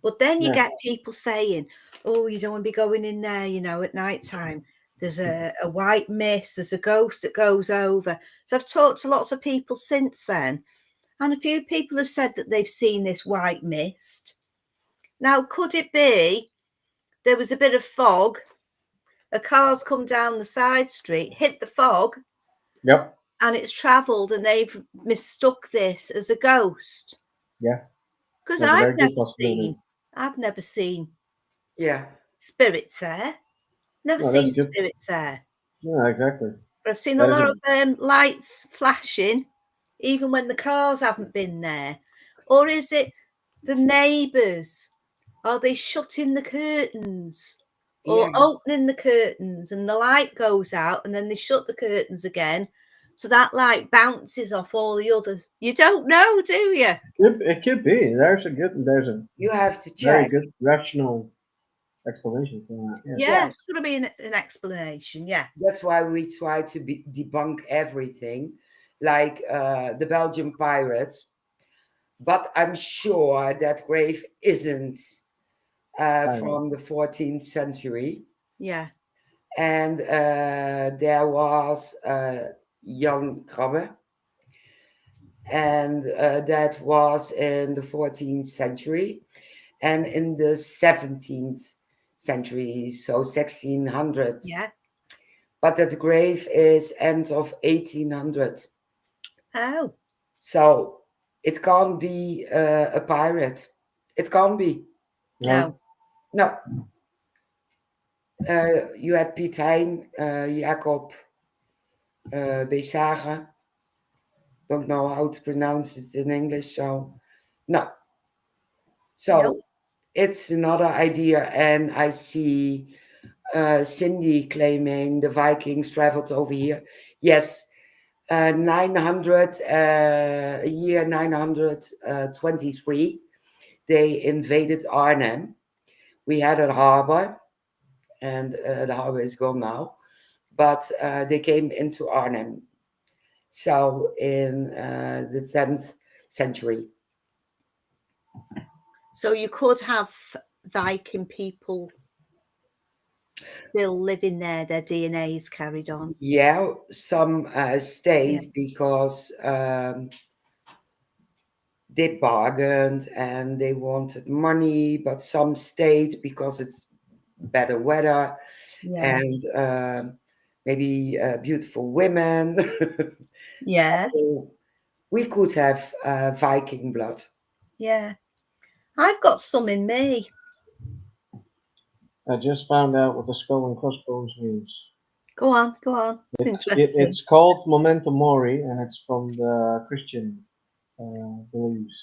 But then you Yeah. get people saying, oh, you don't want to be going in there, you know, at night time. There's a white mist, there's a ghost that goes over. So I've talked to lots of people since then, and a few people have said that they've seen this white mist. Now, could it be there was a bit of fog? A car's come down the side street, hit the fog, Yep. and it's travelled, and they've mistook this as a ghost. Yeah. Because That's a very good possibility. I've never seen Yeah. spirits there. Never No, seen that's good. spirits there. Yeah, exactly. But I've seen a That is lot a, of lights flashing, even when the cars haven't been there. Or is it the neighbours? Are they shutting the curtains or Yeah. opening the curtains, and the light goes out, and then they shut the curtains again, so that light bounces off all the others? You don't know, do you? it could be. There's a You have to very check. good rational explanation for that. Yes. Yeah, Yeah. it's got to be an explanation. Yeah, That's why we try to debunk everything, like the Belgian pirates. But I'm sure that grave isn't I know. from the 14th century. yeah, And there was Jan Krabbe, and that was in the 14th century. And in the 17th century, so 1600. yeah. But that grave is end of 1800. Oh, So it can't be a pirate. It can't be. no. No. You had Piet Hein, Jacob Besager. Don't know how to pronounce it in English, so no. So No. it's another idea, and I see Cindy claiming the Vikings traveled over here. Yes, 900, year 923, they invaded Arnhem. We had a harbor, and the harbor is gone now, but they came into Arnhem. So in the 10th century. So you could have Viking people still living there, their DNA is carried on. Yeah, some stayed because they bargained and they wanted money, but some stayed because it's better weather Yeah. and maybe beautiful women. Yeah. So we could have Viking blood. Yeah. I've got some in me. I just found out what the skull and crossbones means. Go on. It's interesting. It's called Memento Mori, and it's from the Christian beliefs.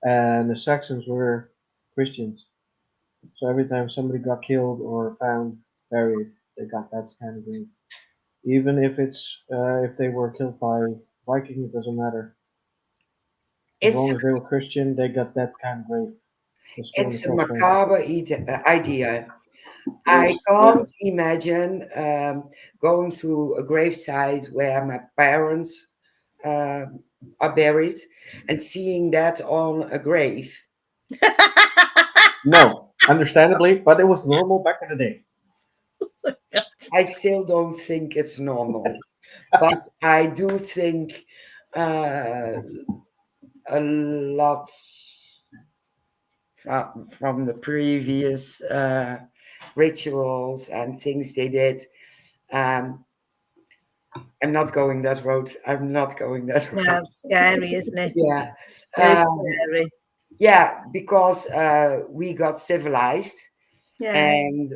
And the Saxons were Christians, so every time somebody got killed or found buried, they got that kind of grave. Even if they were killed by Viking, it doesn't matter. As It's long as they were Christian, they got that kind of grave. The skull and it's a crossbones. macabre idea. I Yeah. can't imagine going to a gravesite where my parents um, are buried and seeing that on a grave. No, understandably, but it was normal back in the day. I still don't think it's normal, but I do think uh, a lot from the previous rituals and things they did. Um, I'm not going that road. I'm not going that road. No, it's scary, isn't it? Yeah. It is Um, scary. yeah, because we got civilized, Yeah, and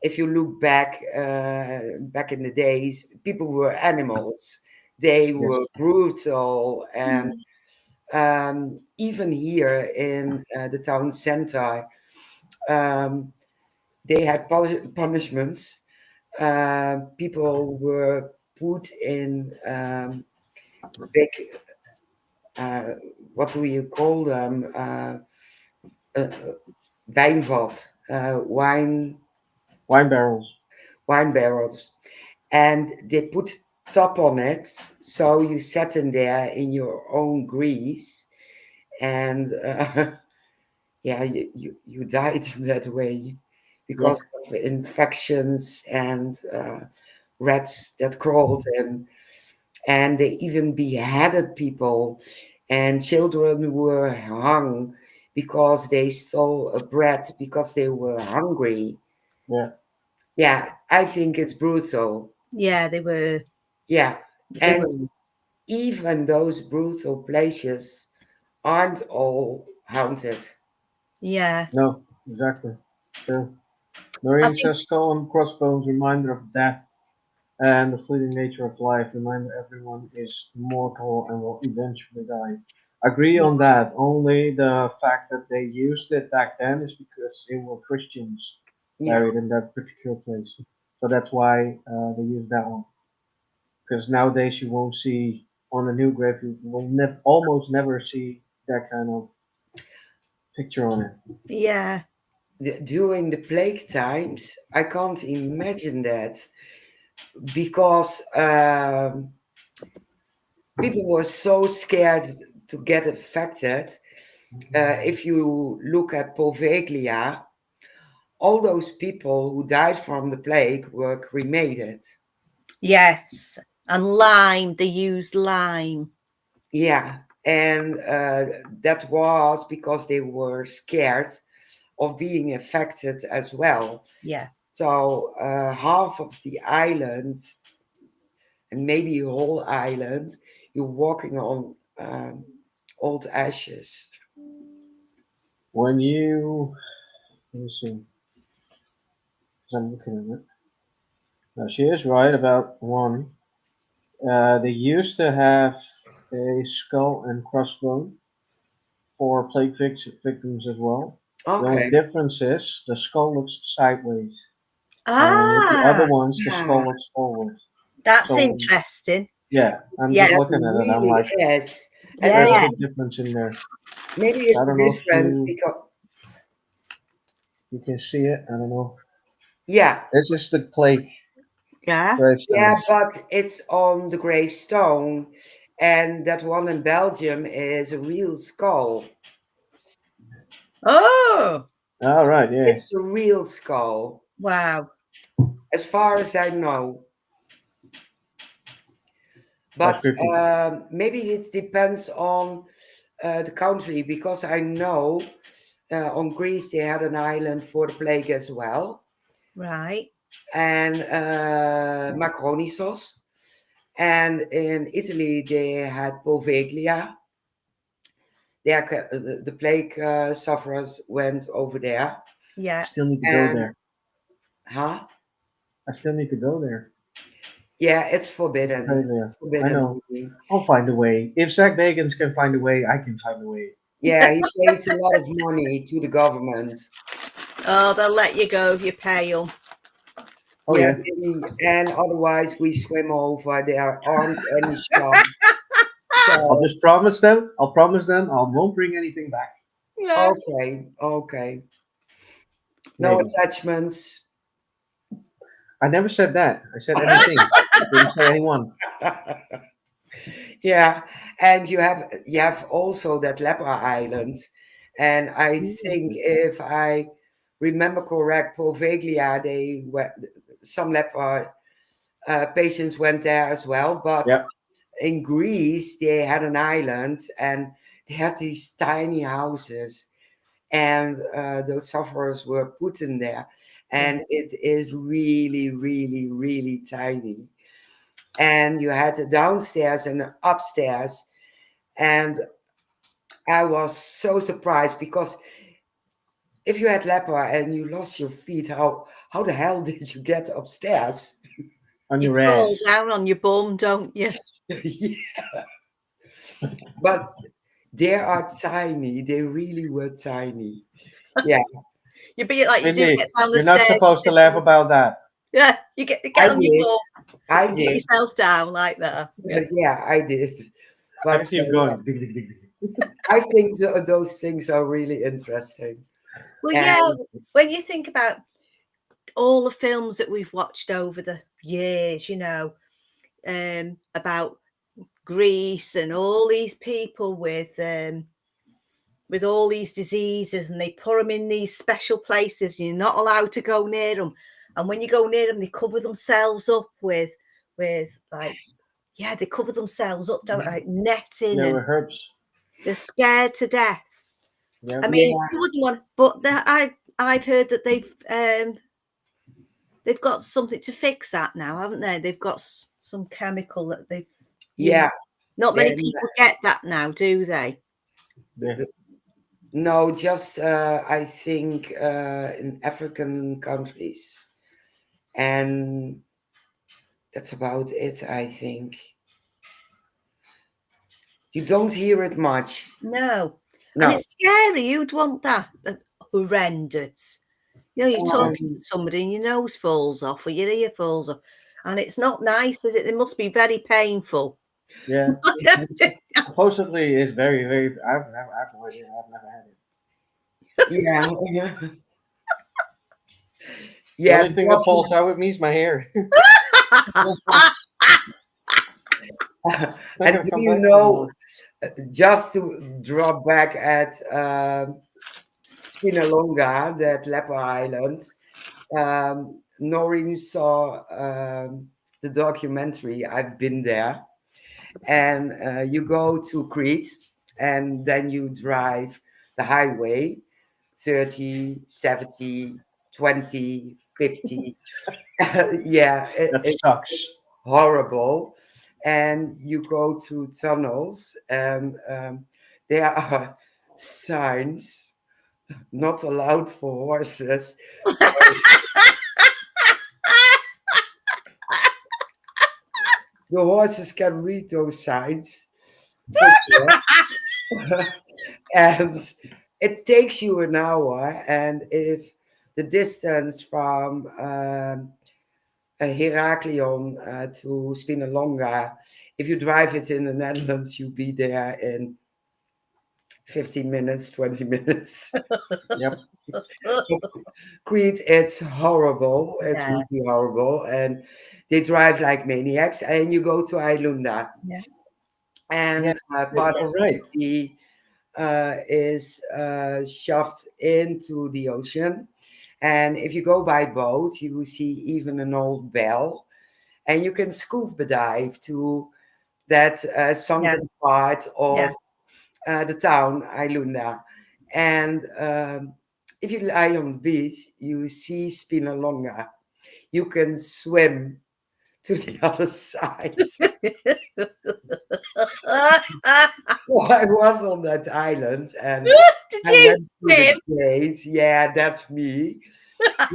if you look back in the days, people were animals. They Yes. were brutal, and even here in the town center, um, they had punishments. People were put in big, uh, what do you call them? Uh, wijnvat, Wine barrels. wine barrels, and they put top on it, so you sat in there in your own grease, and yeah, you died in that way Yeah. because of infections and rats that crawled in, and they even beheaded people, and children were hung because they stole a bread because they were hungry. Yeah. Yeah, I think it's brutal. yeah, they were. Yeah, They and were. even those brutal places aren't all haunted. Yeah, No, exactly. True. I Noreen think. says skull and crossbones, reminder of death and the fleeting nature of life, reminder everyone is mortal and will eventually die. Agree Yeah, on that. Only the fact that they used it back then is because they were Christians Yeah, buried in that particular place. So that's why they used that one. Because nowadays you won't see on a new grave, you will almost never see that kind of picture on it. yeah, during the plague times, I can't imagine that because people were so scared to get affected. If you look at Poveglia, all those people who died from the plague were cremated. yes. And lime, they used lime. Yeah, and that was because they were scared of being affected as well. Yeah. So half of the island, and maybe a whole island, you're walking on old ashes. When you, let me see, 'cause I'm looking at it. Now she is right about one. They used to have a skull and crossbone for plague victims as well. The only Okay. difference is the skull looks sideways, and with the other Ah, ones, the Yeah, skull looks forward. that's So interesting. yeah, I'm just Yeah, that looking at it. I'm really like, is. And there's a yeah, maybe big difference in there. maybe I it's a don't know if difference because you can see it. I don't know. yeah, This is the plague yeah. yeah, gravestones. but it's on the gravestone, and that one in Belgium is a real skull. Oh, All right, yeah, It's a real skull, wow. as far as I know. that's But creepy. maybe it depends on the country because I know on Greece they had an island for the plague as well, Right. and Macronisos, and in Italy they had Poveglia. The plague sufferers went over there, I Yeah. still need to go and there. huh? I still need to go there. Yeah, it's Right forbidden. there. I Forbidden know. movie. I'll find a way. If Zach Bagans can find a way, I can find a way. Yeah, he pays a lot of money to the government. Oh, they'll let you go if you pay them. Oh Yeah, yeah. maybe, and otherwise we swim over. There aren't any shops. I'll So, just promise them. I'll promise them I won't bring anything back. Yeah. okay, okay. No Maybe. attachments. I never said that. I said anything. Didn't say anyone. Yeah, and you have also that leper island, and I think Mm. if I remember correct, Poveglia, they were some leper patients went there as well, but Yeah. in Greece they had an island and they had these tiny houses, and those sufferers were put in there, and it is really, really, really tiny. And you had a downstairs and an upstairs, and I was so surprised because if you had leper and you lost your feet, how the hell did you get upstairs? On You your crawl ass. down on your bum, don't you? Yeah. But they are tiny. They really were tiny. Yeah, You be like you do Cindy, get down the you're not stairs. supposed to laugh about that. Yeah, you I get on your did. bum, I you get did. yourself down like that. Yeah. Yeah, I did. I But can see you yeah, going. Dig, dig, dig, dig. I think those things are really interesting. Well, yeah, And when you think about all the films that we've watched over the years, about Greece and all these people with all these diseases, and they put them in these special places, and you're not allowed to go near them. And when you go near them, they cover themselves up with like, yeah, they cover themselves up, don't like netting, There and were herbs. they're scared to death. Yeah. I mean, yeah, you wouldn't want, but I've heard that they've got something to fix that now, haven't they? They've got some chemical that they've yeah. used. Not many And people get that now, do they? Yeah. no, just I think in African countries, and that's about it. I think you don't hear it much. No. And No, it's scary. You'd want that. Horrendous. You're talking um, to somebody and your nose falls off or your ear falls off. And it's not nice, is it? It must be very painful. Yeah. Supposedly, it's very, very. I've no idea. I've never had it. yeah, yeah, The yeah. only thing that falls out with me is my hair. It's not And gonna do come you back know, anymore. just to drop back at Spinalonga, that leper island, Noreen saw the documentary. I've been there, and you go to Crete, and then you drive the highway 30, 70, 20, 50. Yeah, That it's sucks. horrible. And you go to tunnels, and there are signs not allowed for horses. So the horses can read those signs for sure. And it takes you an hour. And if the distance from Heraklion to Spinalonga, if you drive it in the Netherlands, you'll be there in 15 minutes, 20 minutes. Yep. Crete, it's horrible. It's Yeah. really horrible. And they drive like maniacs. And you go to Ailunda. Yeah. Yeah. And part You're of the right. city is shoved into the ocean. And if you go by boat, you will see even an old bell. And you can scuba dive to that Yeah. sunken part Yeah. of the town, Ailunda. And if you lie on the beach, you see Spinalonga. You can swim to the other side. So I was on that island and Did I you went to the swim? gate. Yeah, that's me.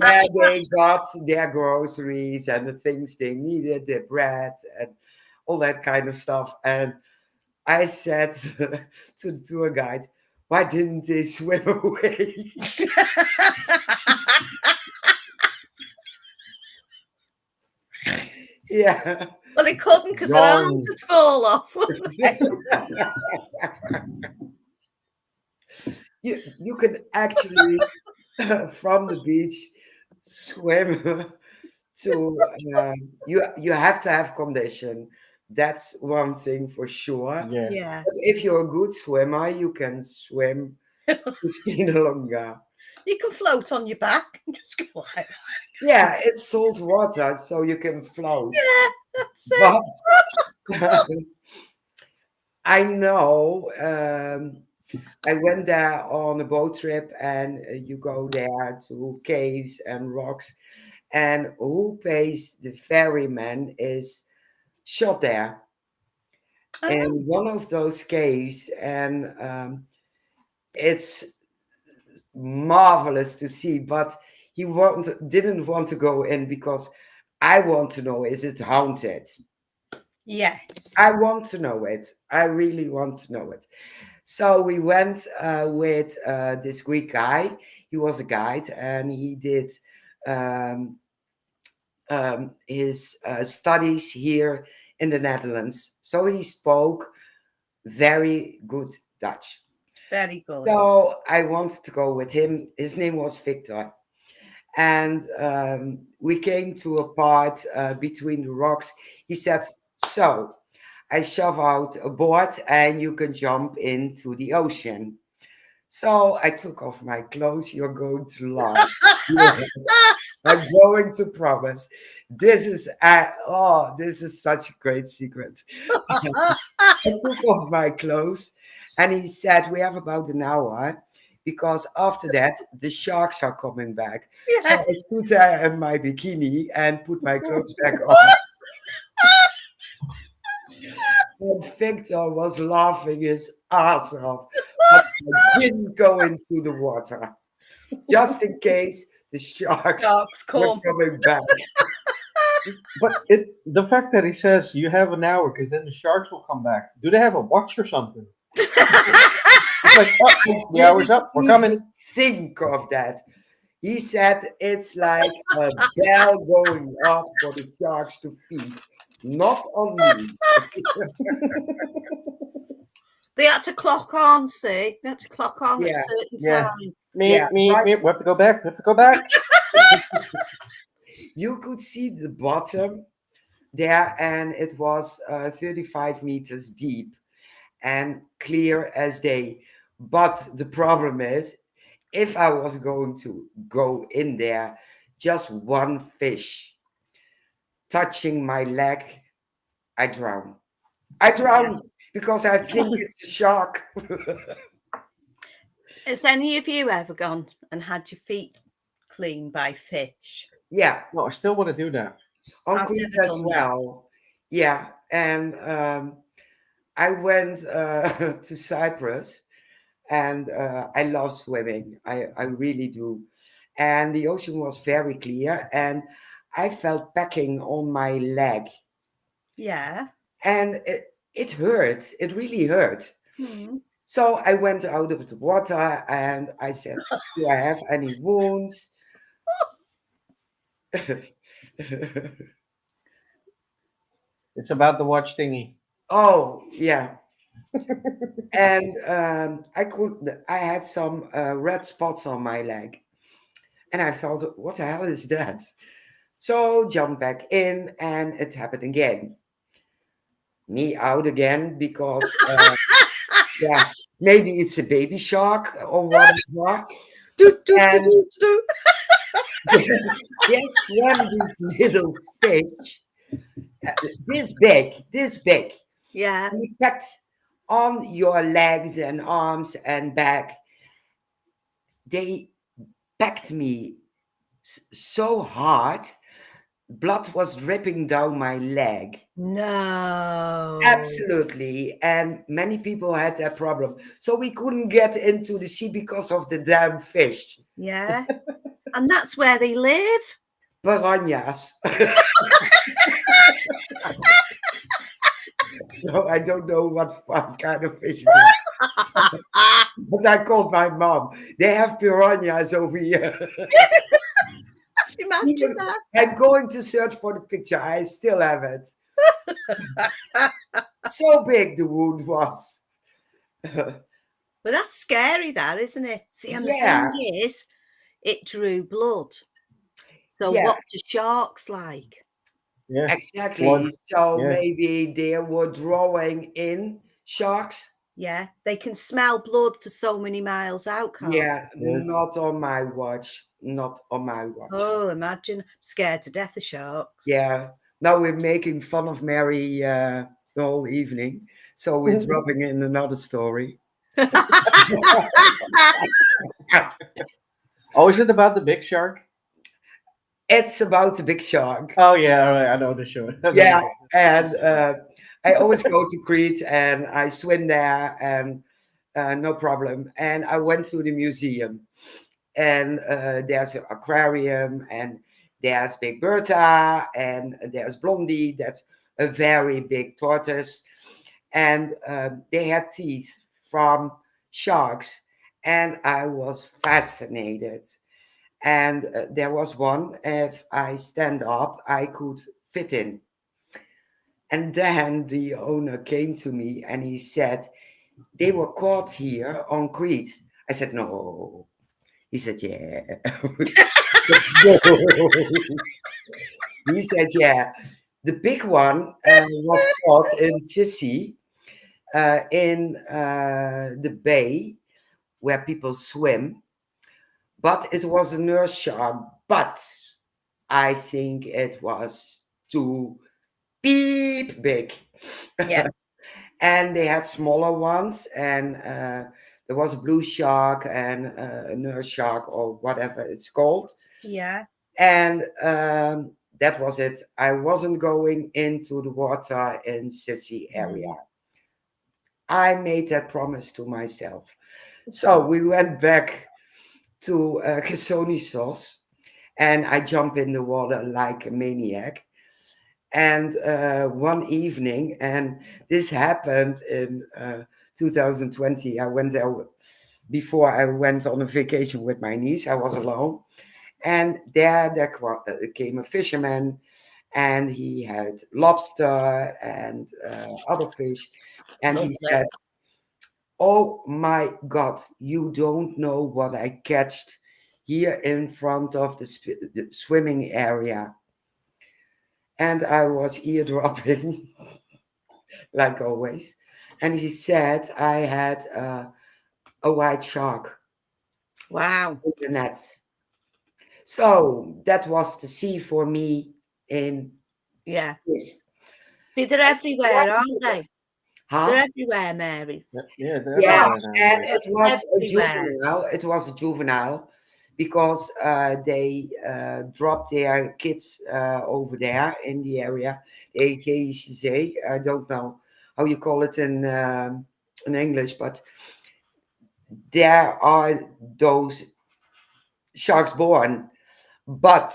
Yeah, they got their groceries and the things they needed, their bread and all that kind of stuff. And I said to the tour guide, why didn't they swim away? Yeah. Well, they couldn't because their arms Wrong. would fall off, wouldn't they? You can actually from the beach, swim to you have to have condition. That's one thing for sure. Yeah. Yeah. But if you're a good swimmer, you can swim to Spinalonga. You can float on your back and just go like, Yeah, it's salt water, so you can float. yeah, that's it. But I know I went there on a boat trip, and you go there to caves and rocks, and who pays the ferryman is shot there Oh, in one of those caves, and it's marvelous to see. But didn't want to go in because I want to know, is it haunted? yes. I want to know it. I really want to know it. So we went with this Greek guy. He was a guide, and he did um, his studies here in the Netherlands. So he spoke very good Dutch. Very good. So I wanted to go with him. His name was Victor. And we came to a part between the rocks. He said, so I shove out a board and you can jump into the ocean. So I took off my clothes. You're going to laugh. Yeah, I'm going to promise. This is such a great secret. I took off my clothes, and he said, we have about an hour because after that, the sharks are coming back. So I Yes. stood there in my bikini and put my clothes back on. And Victor was laughing his ass off, but I didn't go into the water just in case the sharks Sharks were come. coming back. But the fact that he says you have an hour because then the sharks will come back. Do they have a watch or something? It's like, oh, I the hour's didn't up. We're even coming. think of that. He said it's like a bell going off for the sharks to feed, not on me. They had to clock on, see? They had to clock on at a Yeah, certain Yeah. time. yeah, but Me. We have to go back. We have to go back. you could see the bottom there, and it was 35 meters deep and clear as day. But the problem is, if I was going to go in there, just one fish touching my leg, I drown. I Yeah. drown because I think it's a shark. Has any of you ever gone and had your feet cleaned by fish? Yeah, No, I still want to do that. on I've Crete never as done that. well. Yeah, and I went to Cyprus, and I love swimming. I really do. And the ocean was very clear, and I felt pecking on my leg, Yeah. and it hurt. It really hurt. Hmm. So I went out of the water and I said, do I have any wounds? It's about the watch thingy. Oh, yeah. And I had some red spots on my leg. And I thought, what the hell is that? So jump back in, and it happened again. Me out again because, yeah, maybe it's a baby shark or whatever. Do, do, do, And do, do. there swam this little fish, this big. Yeah. And he pecked on your legs and arms and back. They pecked me so hard, blood was dripping down my leg. No. Absolutely. And many people had that problem. So we couldn't get into the sea because of the damn fish. Yeah. And that's where they live. Piranhas. No, I don't know what kind of fish it is. But I called my mom. They have piranhas over here. Imagine that. I'm going to search for the picture. I still have it. So big the wound was. But that's scary, that, isn't it? See, and the Yeah. thing is, it drew blood. So Yeah, what do sharks like? Yeah. exactly. Blood. So Yeah. maybe they were drawing in sharks. Yeah, they can smell blood for so many miles out, can't Yeah, Yes. not on my watch. Not on my they? watch. Oh, imagine. Scared to death of sharks. Yeah. Now we're making fun of Mary the whole evening. So we're dropping in another story. Oh, is it about the big shark? It's about the big shark. Oh yeah, all right. I know the show. I know the Yeah. show. And I always go to Crete and I swim there and no problem. And I went to the museum and there's an aquarium and there's Big Bertha and there's Blondie. That's a very big tortoise. And they had teeth from sharks. And I was fascinated. And there was one, if I stand up, I could fit in. And then the owner came to me and he said, they were caught here on Crete. I said, no. He said, yeah. No. He said, yeah. The big one was caught in Sicily, in the bay where people swim, but it was a nurse shark. But I think it was too beep big. Yeah, And they had smaller ones, and there was a blue shark and a nurse shark or whatever it's called. yeah. And that was it. I wasn't going into the water in Sissy area. I made that promise to myself. So we went back to Sauce, and I jumped in the water like a maniac. And one evening, and this happened in 2020, I went there before I went on a vacation with my niece. I was alone. And there came a fisherman, and he had lobster and other fish. And he Lovely. said, oh my God, you don't know what I catched here in front of the swimming area. And I was eardropping, like always. And he said I had a white shark Wow. in the net. So that was the sea for me in Yeah. this. See, they're everywhere, aren't they? They're Huh? everywhere, Mary. Yeah, they're Yeah, everywhere and nowadays. it was a Everywhere. juvenile. It was a juvenile because they dropped their kids over there in the area. AGCC. I don't know how you call it in English, but there are those sharks born. But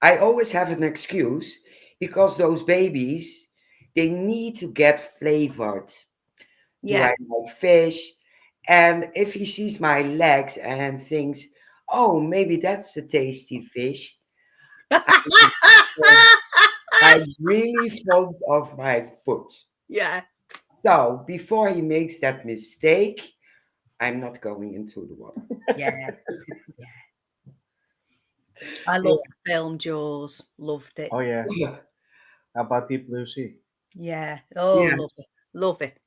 I always have an excuse because those babies they need to get flavored. Do Yeah. I like fish? And if he sees my legs and thinks, oh, maybe that's a tasty fish, I'm really fond of my foot. Yeah. So before he makes that mistake, I'm not going into the water. Yeah. I Yeah. love the film Jaws. Loved it. Oh yeah. How about Deep Blue Sea? Yeah. Oh, Yeah. love it. Love it.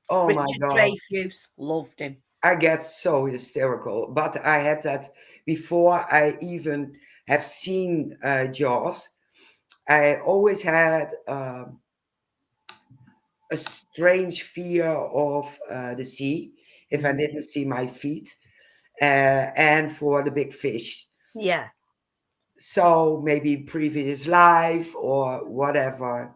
Oh my Richard God. Dreyfuss. Loved him. I get so hysterical. But I had that before I even have seen Jaws. I always had a strange fear of the sea if I didn't see my feet and for the big fish. Yeah. So maybe previous life or whatever.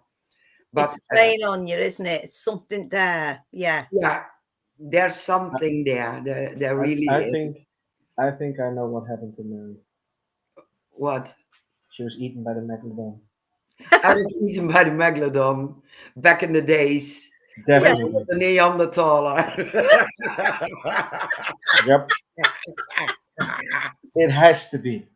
But It's playing on you, isn't it? It's something there. Yeah. yeah, there's I, something there. There I, really I is. think I think I know what happened to Mary. What? She was eaten by the megalodon. I was eaten by the megalodon back in the days. Yeah. When she was Definitely. a Neanderthaler. Yep. It has to be.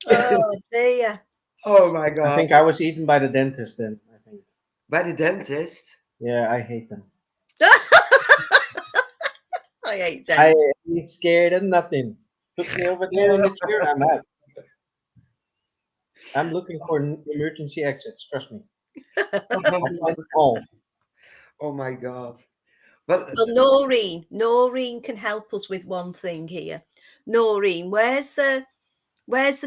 Oh dear. Oh my I God. think I was eaten by the dentist then. I think. By the dentist? Yeah, I hate them. I hate I dentists. ain't scared of nothing. Put me over there in the chair. I'm out. I'm looking for emergency exits. Trust me. I'll find them all. Oh my God. But Well, Noreen can help us with one thing here. Noreen, where's the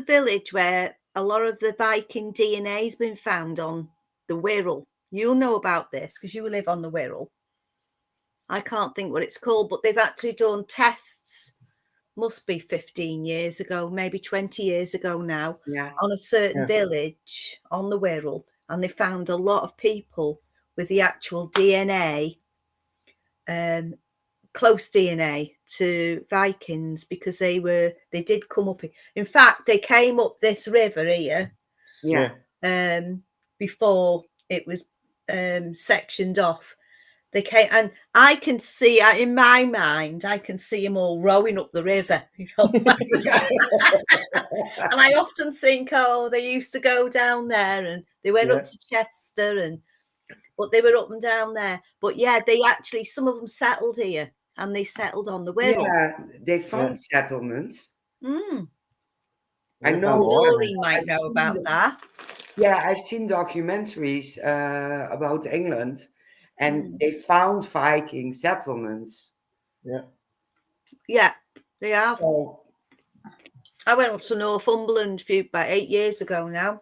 village where a lot of the Viking DNA's been found on the Wirral? You'll know about this because you live on the Wirral. I can't think what it's called, but they've actually done tests. Must be 15 years ago, maybe 20 years ago now, yeah, on a certain Yeah. village on the Wirral, and they found a lot of people with the actual DNA, close DNA to Vikings, because they did come up. In fact, they came up this river here yeah, before it was sectioned off. They came, and I can see in my mind, I can see them all rowing up the river, you know. And I often think, oh, they used to go down there, and they went Yeah. up to Chester, but they were up and down there. But yeah, they actually, some of them settled here, and they settled on the Wirral. yeah. They found settlements. Mm. I They know. found water. Doreen might know about that. Yeah, I've seen documentaries about England, and they found Viking settlements. Yeah. Yeah, they have. So I went up to Northumberland about 8 years ago now.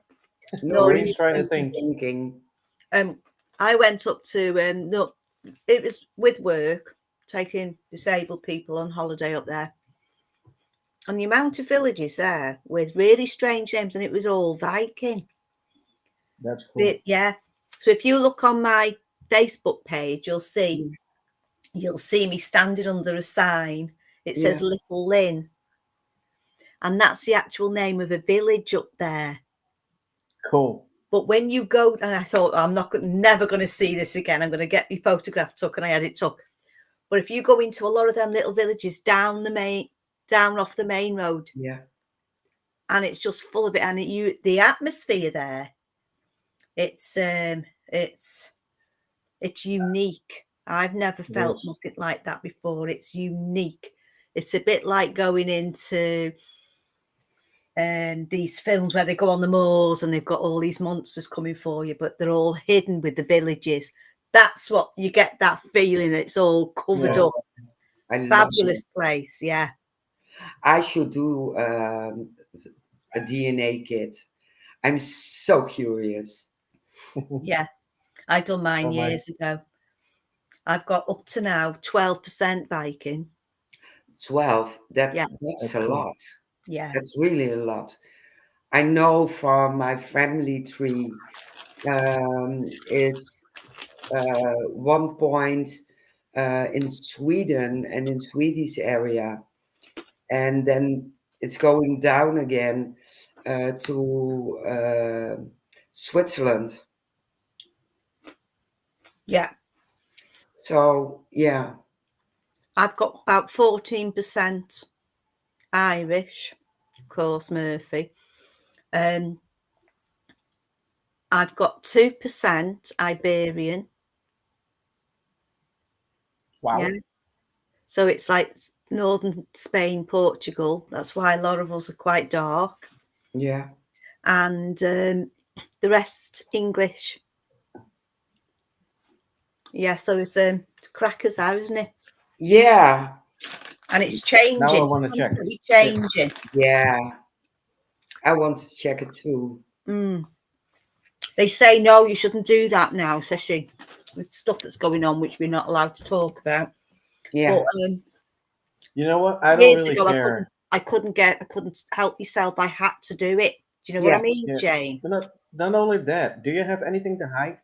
Noreen's trying to is think. thinking. I went up to no, it was with work, taking disabled people on holiday up there, and the amount of villages there with really strange names, and it was all Viking. That's cool. Yeah. So if you look on my Facebook page, you'll see me standing under a sign. It says Yeah. Little Lynn, and that's the actual name of a village up there. Cool. But when you go, and I thought, I'm never going to see this again. I'm going to get my photograph took, and I had it took. But if you go into a lot of them little villages down off the main road, Yeah. and it's just full of it, and the atmosphere there, it's unique. I've never felt nothing like that before. It's unique. It's a bit like going into these films where they go on the moors and they've got all these monsters coming for you, but they're all hidden with the villages. That's what you get, that feeling that it's all covered up. I love Fabulous it. place, yeah. I should do a DNA kit. I'm so curious. Yeah, I done mine years ago. I've got up to now 12% Viking. 12. That's That's a cool. lot. Yeah. That's really a lot. I know from my family tree, it's 1 point in Sweden and in Swedish area, and then it's going down again to Switzerland. Yeah. So yeah, I've got about 14% Irish, of course, Murphy. I've got 2% Iberian. Wow. Yeah. So it's like northern Spain, Portugal. That's why a lot of us are quite dark. yeah. And the rest English. Yeah, so it's crackers out, isn't it? Yeah, And it's changing. Now I want to check. Constantly changing. yeah. I want to check it too. They say no, you shouldn't do that now, especially with stuff that's going on, which we're not allowed to talk about. Yeah. But You know what? I don't years really ago, care. I couldn't help myself. I had to do it. Do you know what Yeah. I mean, Yeah. Jane? But not only that. Do you have anything to hide?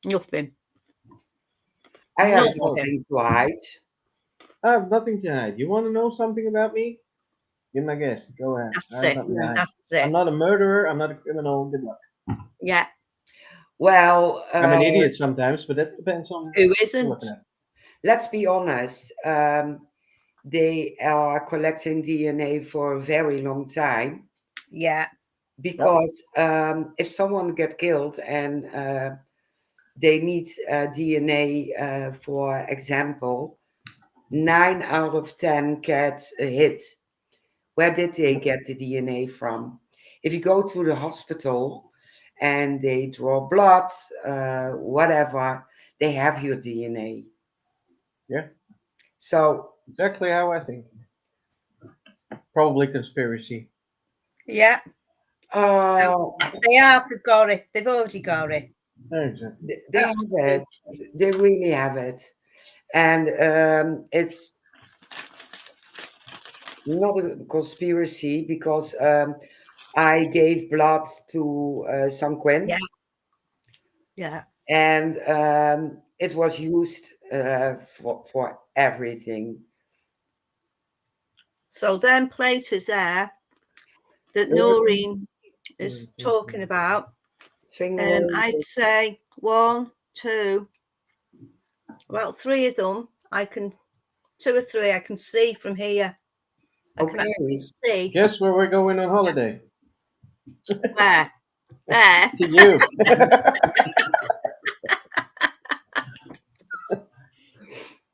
Nothing. I have Nothing. nothing to hide. I have nothing to hide. You want to know something about me? Give my guess. Go ahead. That's I have it. nothing to hide. That's I'm it. not a murderer. I'm not a criminal. Good luck. Yeah. Well, I'm an idiot sometimes, but that depends on Who who you're isn't? looking at. let's be honest. They are collecting DNA for a very long time Yeah. because if someone get killed and they need DNA, for example, 9 out of 10 get a hit. Where did they get the DNA from? If you go to the hospital and they draw blood, whatever, they have your DNA. Yeah, So, exactly how I think. Probably conspiracy. Yeah, uh, they have. They've got it. They've already got it. Exactly. they have it. They really have it. And it's not a conspiracy because I gave blood to San Quinn, Yeah. Yeah. and it was used for everything. So then places there that Noreen is talking about. Finger, I'd say 1, 2, about 3 of them. 2 or 3 I can see from here. I can okay. actually see Guess where we're going on holiday? where. There. To you.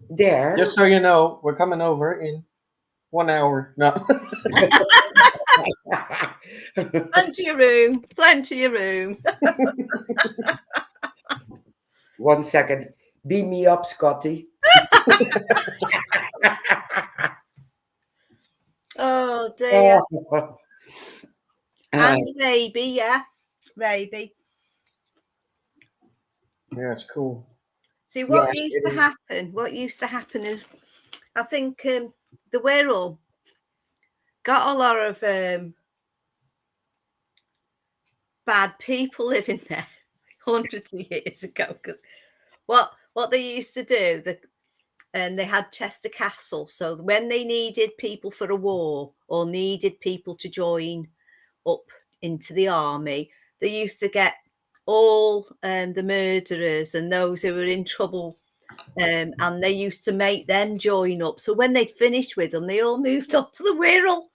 There. Just so you know, we're coming over in 1 hour. No. Plenty of room. Plenty of room. 1 second. Beam me up, Scotty. Oh dear. Uh, And Raby, yeah. Raby. Yeah, it's cool. See what Yeah, used it to is. happen? What used to happen is I think the Wirral got a lot of bad people living there hundreds of years ago. Because what they used to do, they had Chester Castle. So when they needed people for a war or needed people to join up into the army, they used to get all the murderers and those who were in trouble, and they used to make them join up. So when they'd finished with them, they all moved on to the Wirral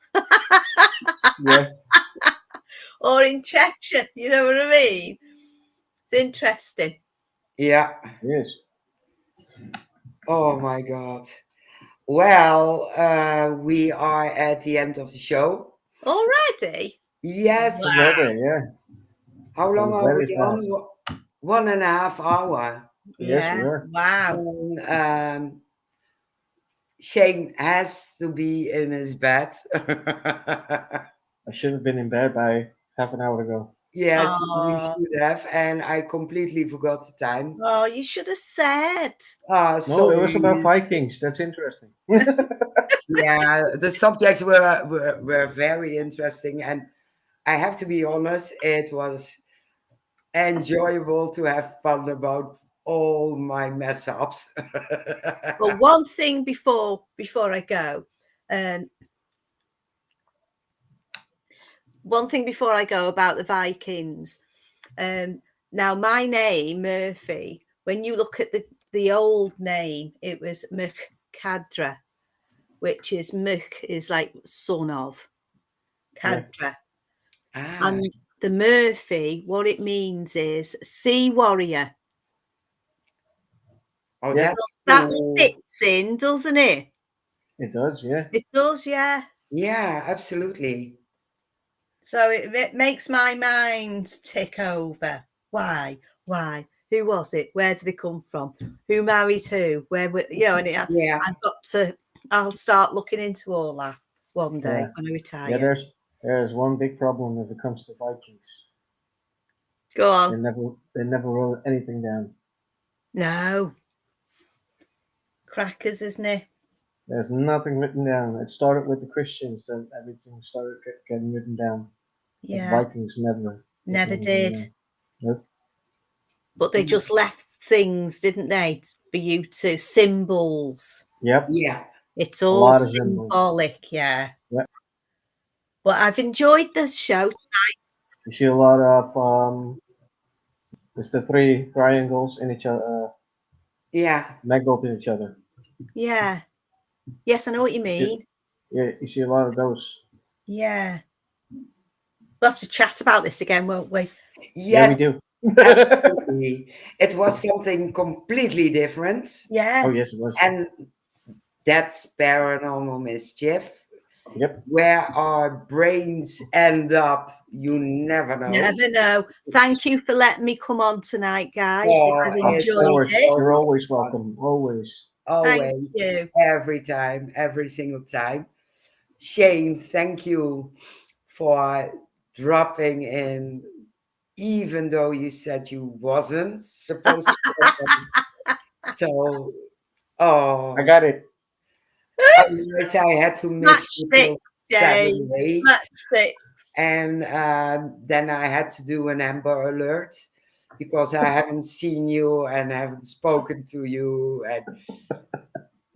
Yeah. or in Cheshire. You know what I mean? It's interesting. Yeah. Yes. Oh my God. Well, we are at the end of the show. Already? Yes. Wow. Already, yeah. How long Went are very we fast. on? 1.5 hour. Yes, we Yeah. are. Wow. And, Shane has to be in his bed. I should have been in bed by half an hour ago. Yes, we Oh, should have, and I completely forgot the time. oh, you should have said. Ah, No, it was about sorry. Vikings. That's interesting. Yeah, the subjects were very interesting, and I have to be honest, it was enjoyable to have fun about all my mess ups. Well, one thing before I go, about the Vikings. Now my name Murphy. When you look at the old name, it was Mcadra, which is Mc is like son of Cadra, Ah, and the Murphy. What it means is sea warrior. oh, Yeah. that's That cool. fits in, doesn't it? It does, yeah. It does, yeah. Yeah, absolutely. So it makes my mind tick over. Why? Who was it? Where did they come from? Who married who? Where were And Yeah. I've got to. I'll start looking into all that one day Yeah. when I Yeah, retire. there's one big problem if it comes to Vikings. Go They on. never wrote anything down. No. Crackers, isn't it? There's nothing written down. It started with the Christians, and everything started getting written down. But Yeah. Vikings never. Never anything did. down. Nope. But they just left things, didn't they, for you to symbols. Yep. Yeah. It's A all lot of symbols. symbolic, yeah. Yep. Well, I've enjoyed this show tonight. You see a lot of it's the three triangles in each other, Yeah. mangled in each other. Yeah. Yes, I know what you mean. Yeah, you see a lot of those. Yeah. We'll have to chat about this again, won't we? Yeah, we Yes, do. absolutely. It was something completely different. Yeah. Oh yes, it was. And That's Paranormal Mischief. Yep. Where our brains end up, you never know. Never know. Thank you for letting me come on tonight, guys. Oh, I've Of it's enjoyed course, it. you're so always fun. welcome. Always. Thank Always, you. every time, every single time. Shane, thank you for dropping in, even though you said you wasn't supposed to. So, I oh, got it. otherwise I had to miss you till Matchsticks, Jane. Saturday. Matchsticks. And then I had to do an Amber Alert because I haven't seen you and haven't spoken to you, and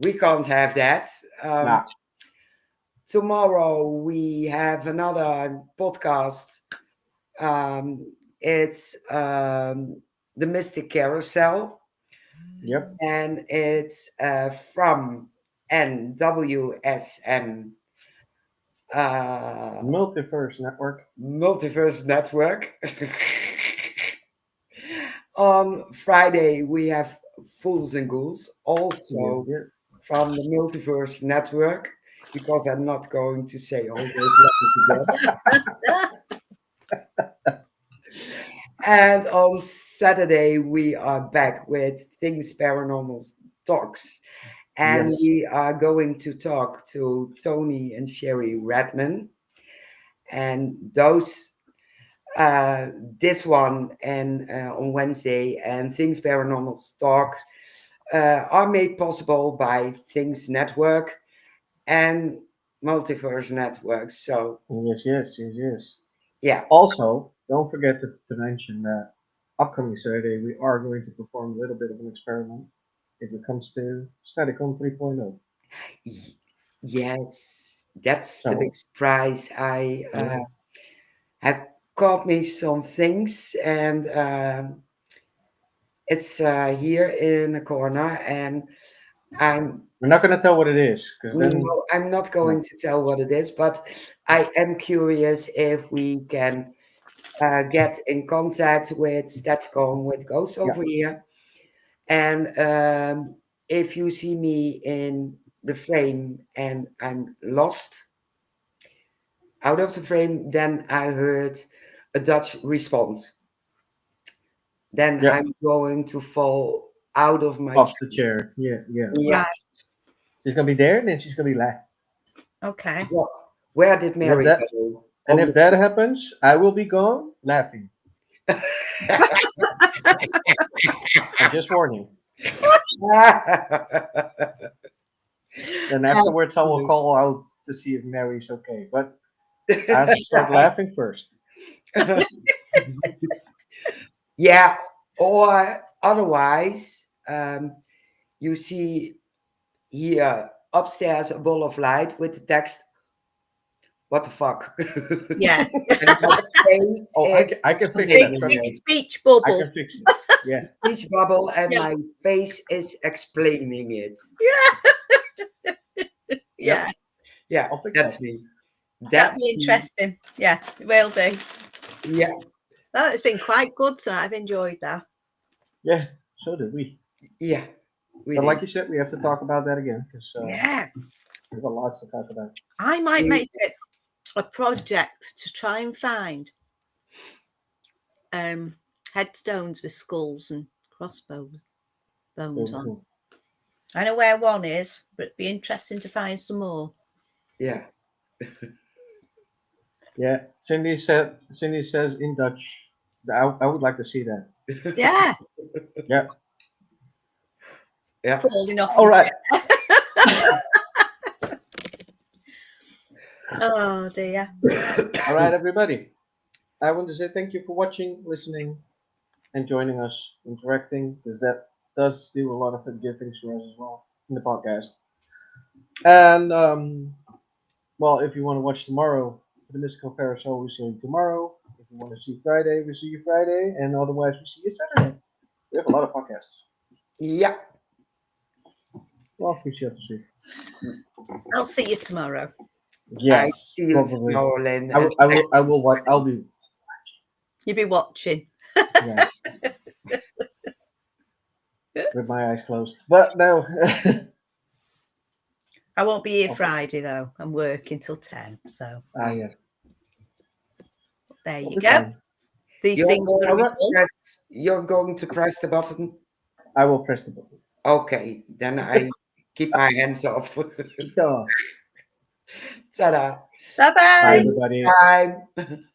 we can't have that. Nah. Tomorrow we have another podcast. It's the Mystic Carousel, Yep. and it's from NWSM Multiverse Network. Multiverse Network. On Friday, we have Fools and Ghouls, Yes, also yes. from the Multiverse Network, because I'm not going to say all those letters again. And on Saturday, we are back with Things Paranormal Talks. And Yes. we are going to talk to Tony and Sherry Redman. And those uh, this one and on Wednesday and Things Paranormal Talks are made possible by Things Network and Multiverse Network. So Yes, yes, yes, yes. yeah, Also, don't forget to mention that upcoming Saturday we are going to perform a little bit of an experiment if it comes to Staticon 3.0. y- yes, that's the big So, surprise. I yeah. have caught me some things, and it's here in the corner, and I'm We're not going to tell what it is because then, no, I'm not no. going to tell what it is, but I am curious if we can get in contact with Staticon, with Ghost Yeah. over here. And if you see me in the frame and I'm lost out of the frame, then I heard a Dutch response. Then Yeah. I'm going to fall out of my Off the chair. chair. Yeah, yeah. Yeah. Right. She's going to be there and then she's going to be left. Okay. Well, where did And if Mary that go? and On if that happens, I will be gone laughing. the I'm just warning. floor. Then afterwards, I will call out to see if Mary's okay. But I have to start laughing first. Yeah, or otherwise, you see here upstairs a ball of light with the text, "What the fuck?" Yeah. And my face Oh, is I can fix Big, that. explaining Trust big it. me. speech I bubble. can fix it. Yeah. Speech bubble, and Yeah. my face is explaining it. Yeah. Yeah, I'll fix that's that. me. That'd That's be me. interesting. Yeah, it will do. Yeah, Oh, it's been quite good tonight. I've enjoyed that. Yeah. So did we. yeah, we But did. like you said, we have to talk about that again because Yeah, we've got lots to talk about. I might we, make it a project to try and find headstones with skulls and crossbones bones Very on. cool. I know where one is, but it'd be interesting to find some more. yeah. Yeah. Cindy says in Dutch. I would like to see that. Yeah, Yeah. Yeah. falling off. All your right. chair. Oh dear. All right, everybody. I want to say thank you for watching, listening, and joining us, interacting, because that does do a lot of good things for us as well in the podcast. And well, if you want to watch tomorrow, the Mystical Carousel, we see you tomorrow. If you want to see Friday, we see you Friday, and otherwise we see you Saturday. We have a lot of podcasts. Yeah. Well, keeps you up to speed. I'll see you tomorrow. I Yes, see you probably. tomorrow, Lynn. I will. I will. I will. What? I'll be. You'll be watching. Yeah. With my eyes closed. But no. I won't be here Okay. Friday though. I'm working till 10. So Yeah. there We'll you be go. fine. These You're things are going going to to be fun. press. You're going to press the button. I will press the button. Okay, then I keep my hands off. So, Ta-da! Bye bye, bye. everybody. Time.